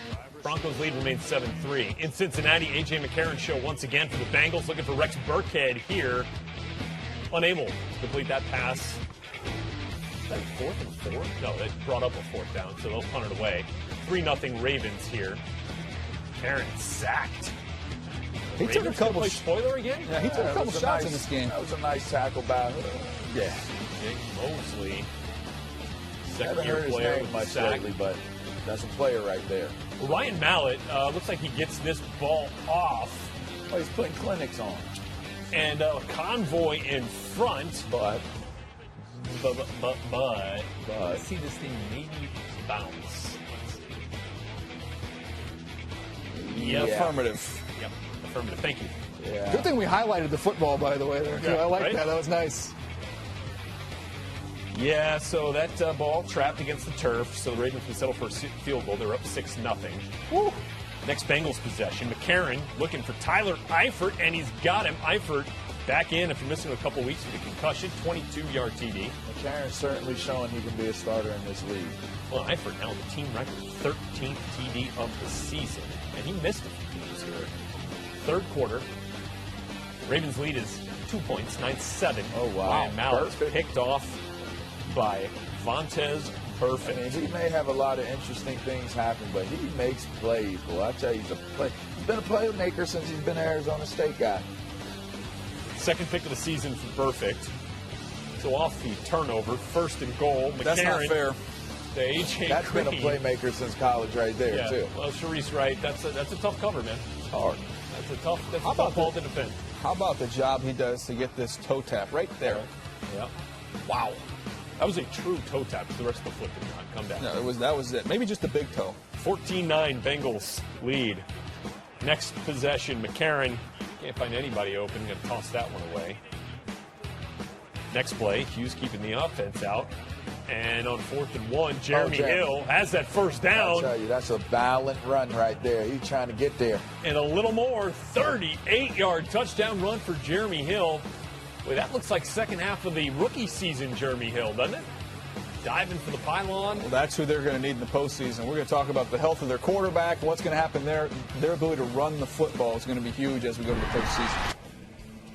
Broncos lead remains 7-3. In Cincinnati, A.J. McCarron show once again for the Bengals, looking for Rex Burkhead here. Unable to complete that pass. Is that 4th and 4? No, they brought up a 4th down, so they'll punt it away. 3-0 Ravens here. McCarron sacked. He took a couple. Spoiler again? Yeah, he took a couple shots in this game. That was a nice tackle by Yeah. Jake Mosley. Haven't heard his name much lately, but that's a player right there. Ryan Mallett looks like he gets this ball off. Oh, he's putting clinics on. And a convoy in front. But let's see this thing maybe bounce. Yeah. Affirmative. Yep. Affirmative. Thank you. Yeah. Good thing we highlighted the football, by the way. There. Yeah, I like right? that. That was nice. Yeah, so that ball trapped against the turf, so the Ravens can settle for a field goal. They're up 6-0. Woo. Next Bengals possession. McCarron looking for Tyler Eifert, and he's got him. Eifert back in after missing a couple weeks with a concussion, 22-yard TD. McCarron's certainly showing he can be a starter in this league. Well, Eifert now the team record 13th TD of the season, and he missed a few games here. Third quarter, Ravens lead is 2 points, 9-7. Oh, wow. And Mallett picked off by Vontaze Burfict. I mean, he may have a lot of interesting things happen, but he makes plays. Boy, I tell you, he's been a playmaker since he's been an Arizona State guy. Second pick of the season for Burfict. So off the turnover, 1st and goal. McCarron, that's not fair. To A.J. That's Green. been a playmaker since college right there, yeah. too. Well, Sharice right. That's a tough cover, man. It's hard. That's a tough ball to defend. How about the job he does to get this toe tap right there? Yeah. Wow. That was a true toe tap. The rest of the foot did not come down. No, that was it. Maybe just the big toe. 14-9 Bengals lead. Next possession, McCarron can't find anybody open. Going to toss that one away. Next play, Hughes keeping the offense out. And on 4th and 1, Jeremy Hill has that first down. I tell you, that's a violent run right there. He's trying to get there. And a little more, 38-yard touchdown run for Jeremy Hill. Well, that looks like second half of the rookie season, Jeremy Hill, doesn't it? Diving for the pylon. Well, that's who they're going to need in the postseason. We're going to talk about the health of their quarterback, what's going to happen there. Their ability to run the football is going to be huge as we go to the postseason.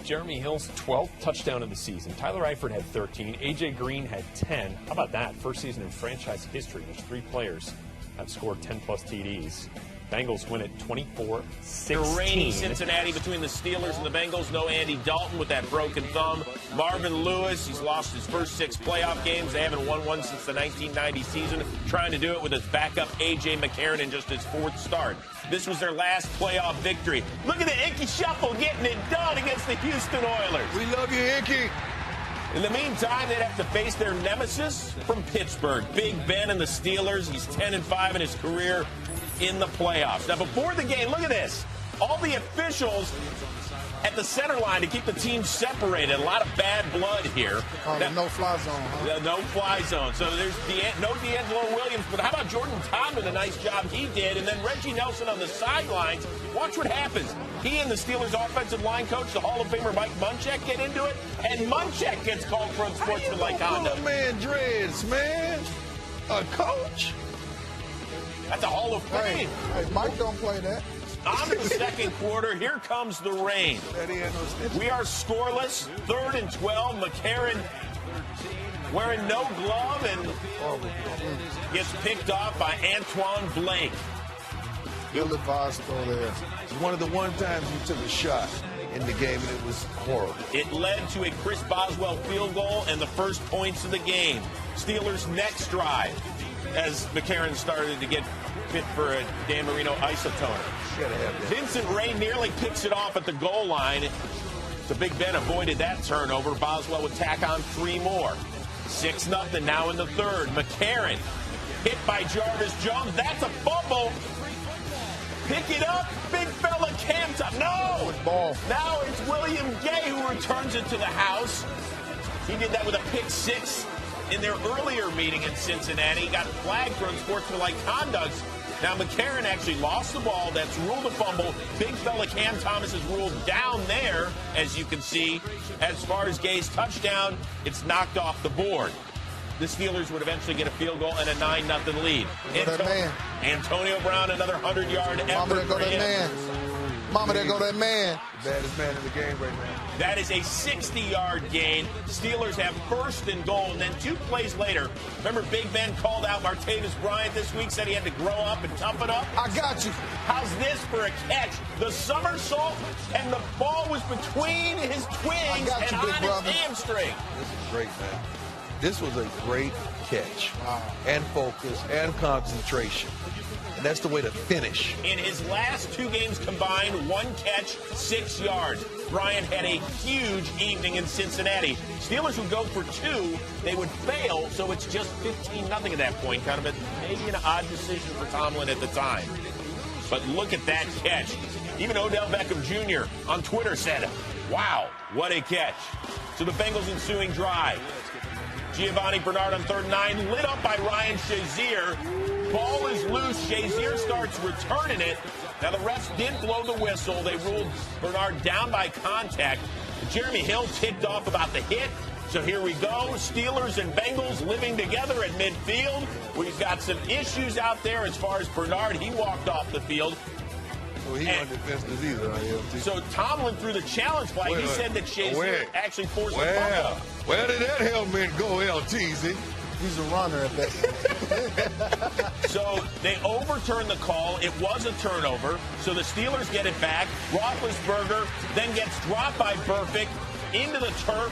Jeremy Hill's 12th touchdown of the season. Tyler Eifert had 13. A.J. Green had 10. How about that? First season in franchise history, which 3 players have scored 10-plus TDs. Bengals win it 24-16. Reigning Cincinnati between the Steelers and the Bengals. No Andy Dalton with that broken thumb. Marvin Lewis, he's lost his first 6 playoff games. They haven't won one since the 1990 season. Trying to do it with his backup A.J. McCarron in just his 4th start. This was their last playoff victory. Look at the Inky Shuffle getting it done against the Houston Oilers. We love you, Inky. In the meantime, they'd have to face their nemesis from Pittsburgh, Big Ben and the Steelers. He's 10-5 in his career in the playoffs. Now, before the game, look at this. All the officials at the center line to keep the teams separated. A lot of bad blood here. No-fly zone, huh? No-fly zone. So there's no D'Angelo Williams. But how about Jordan Tomlin? A nice job he did. And then Reggie Nelson on the sidelines. Watch what happens. He and the Steelers offensive line coach, the Hall of Famer Mike Munchak, get into it. And Munchak gets called for unsportsmanlike conduct. Man, dreads, man. A coach? That's a Hall of Fame. Hey, Mike don't play that. On to the second quarter. Here comes the rain. We are scoreless. 3rd and 12. McCarron wearing no glove and gets picked off by Antoine Blake. Ill-advised throw there. One of the times you took a shot in the game, and it was horrible. It led to a Chris Boswell field goal and the first points of the game. Steelers' next drive as McCarron started to get fit for a Dan Marino isotoner. Vincent Ray nearly picks it off at the goal line. The Big Ben avoided that turnover. Boswell would tack on 3 more. 6-0 now in the 3rd. McCarron hit by Jarvis Jones. That's a fumble. Pick it up. Big fella Cam Thomas. No! Ball. Now it's William Gay who returns it to the house. He did that with a pick 6 in their earlier meeting in Cincinnati. He got flagged for unsportsmanlike conduct. Now, McCarron actually lost the ball. That's ruled a fumble. Big fella Cam Thomas is ruled down there, as you can see. As far as Gay's touchdown, it's knocked off the board. The Steelers would eventually get a field goal and a 9-0 lead. Antonio Brown, another 100-yard effort for him. Mama, there go that man. The baddest man in the game right now. That is a 60-yard gain. Steelers have 1st and goal. And then 2 plays later, remember Big Ben called out Martavis Bryant this week, said he had to grow up and toughen up? I got you. How's this for a catch? The somersault, and the ball was between his twins and on his hamstring. This is great, man. This was a great catch. And focus and concentration. And that's the way to finish. In his last 2 games combined, 1 catch, 6 yards. Bryant had a huge evening in Cincinnati. Steelers would go for 2. They would fail, so it's just 15-0 at that point. Kind of maybe an odd decision for Tomlin at the time. But look at that catch. Even Odell Beckham Jr. on Twitter said, wow, what a catch. So the Bengals' ensuing drive. Giovanni Bernard on 3rd and 9, lit up by Ryan Shazier. Ball is loose. Shazier starts returning it. Now, the refs did blow the whistle. They ruled Bernard down by contact. Jeremy Hill ticked off about the hit. So here we go. Steelers and Bengals living together at midfield. We've got some issues out there as far as Bernard. He walked off the field. Well, he wasn't defenseless either. So Tomlin threw the challenge flag. He said that Shazier actually forced the fumble. Where did that helmet go, LTZ? He's a runner at that. So they overturned the call. It was a turnover. So the Steelers get it back. Roethlisberger then gets dropped by Burfict into the turf.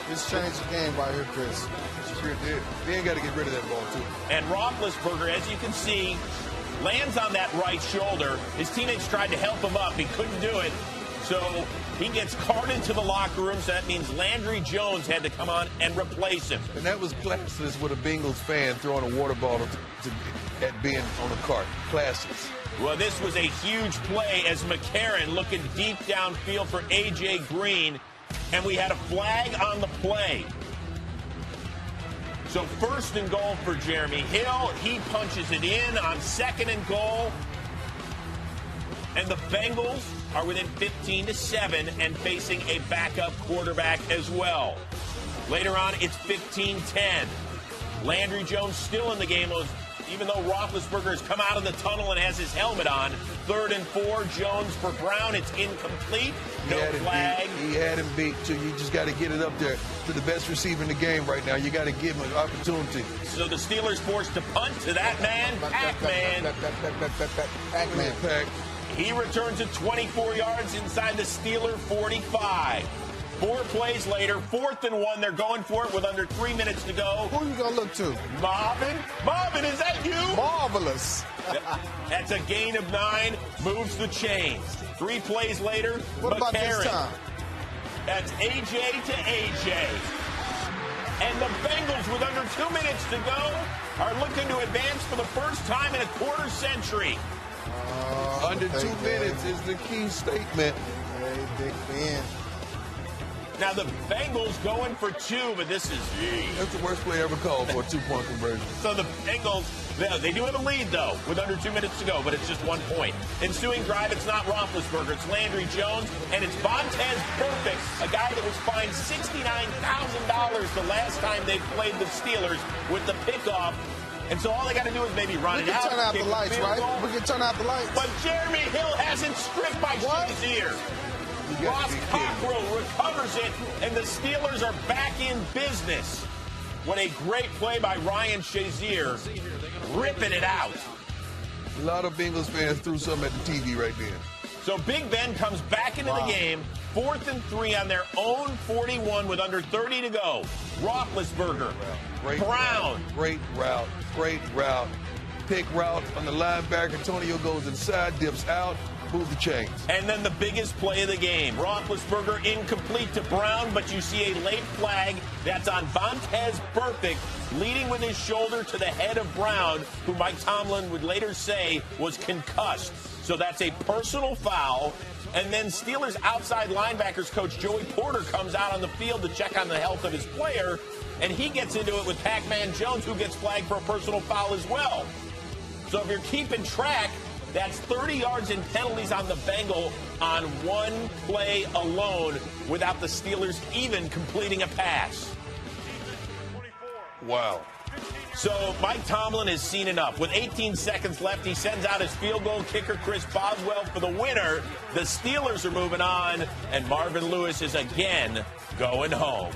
This changed the game right here, Chris. They ain't got to get rid of that ball, too. And Roethlisberger, as you can see, lands on that right shoulder. His teammates tried to help him up. He couldn't do it. So he gets carted to the locker room. So that means Landry Jones had to come on and replace him. And that was classless with a Bengals fan throwing a water bottle at Ben on a cart. Classless. Well, this was a huge play as McCarron looking deep downfield for A.J. Green. And we had a flag on the play. So first and goal for Jeremy Hill. He punches it in on second and goal. And the Bengals are within 15-7 and facing a backup quarterback as well. Later on, it's 15-10. Landry Jones still in the game, even though Roethlisberger has come out of the tunnel and has his helmet on. 3rd and 4, Jones for Brown. It's incomplete. No flag. He had him beat, too. You just got to get it up there to the best receiver in the game right now. You got to give him an opportunity. So the Steelers forced to punt to that man, Pac-Man. Pac-Man. Pac. He returns it 24 yards inside the Steeler 45. 4 plays later, 4th and 1. They're going for it with under 3 minutes to go. Who you going to look to? Marvin? Marvin, is that you? Marvelous. That's a gain of 9. Moves the chains. 3 plays later, what about this time? That's A.J. to A.J. And the Bengals, with under 2 minutes to go, are looking to advance for the first time in a quarter century. Under 2 minutes is the key statement. Hey, Big Ben. Now the Bengals going for 2, but this is... That's the worst play ever called for a 2-point conversion. So the Bengals, they do have a lead, though, with under 2 minutes to go, but it's just 1 point. Ensuing drive, it's not Roethlisberger, it's Landry Jones, and it's Vontez Perfect, a guy that was fined $69,000 the last time they played the Steelers with the pickoff. And so all they got to do is maybe run it out. We can turn out the lights, right? We can turn out the lights. But Jeremy Hill hasn't stripped by Shazier. Ross Cockrell recovers it, and the Steelers are back in business. What a great play by Ryan Shazier, ripping it out. A lot of Bengals fans threw something at the TV right then. So Big Ben comes back into the game, 4th and 3 on their own 41 with under 30 to go. Roethlisberger, Brown. Great route. Pick route on the linebacker. Antonio goes inside, dips out. Move the chains. And then the biggest play of the game. Roethlisberger incomplete to Brown, but you see a late flag. That's on Vontez Perfect, leading with his shoulder to the head of Brown, who Mike Tomlin would later say was concussed. So that's a personal foul. And then Steelers outside linebackers coach Joey Porter comes out on the field to check on the health of his player, and he gets into it with Pac-Man Jones, who gets flagged for a personal foul as well. So if you're keeping track, that's 30 yards in penalties on the Bengal on 1 play alone without the Steelers even completing a pass. Wow. So Mike Tomlin has seen enough. With 18 seconds left, he sends out his field goal kicker, Chris Boswell, for the winner. The Steelers are moving on, and Marvin Lewis is again going home.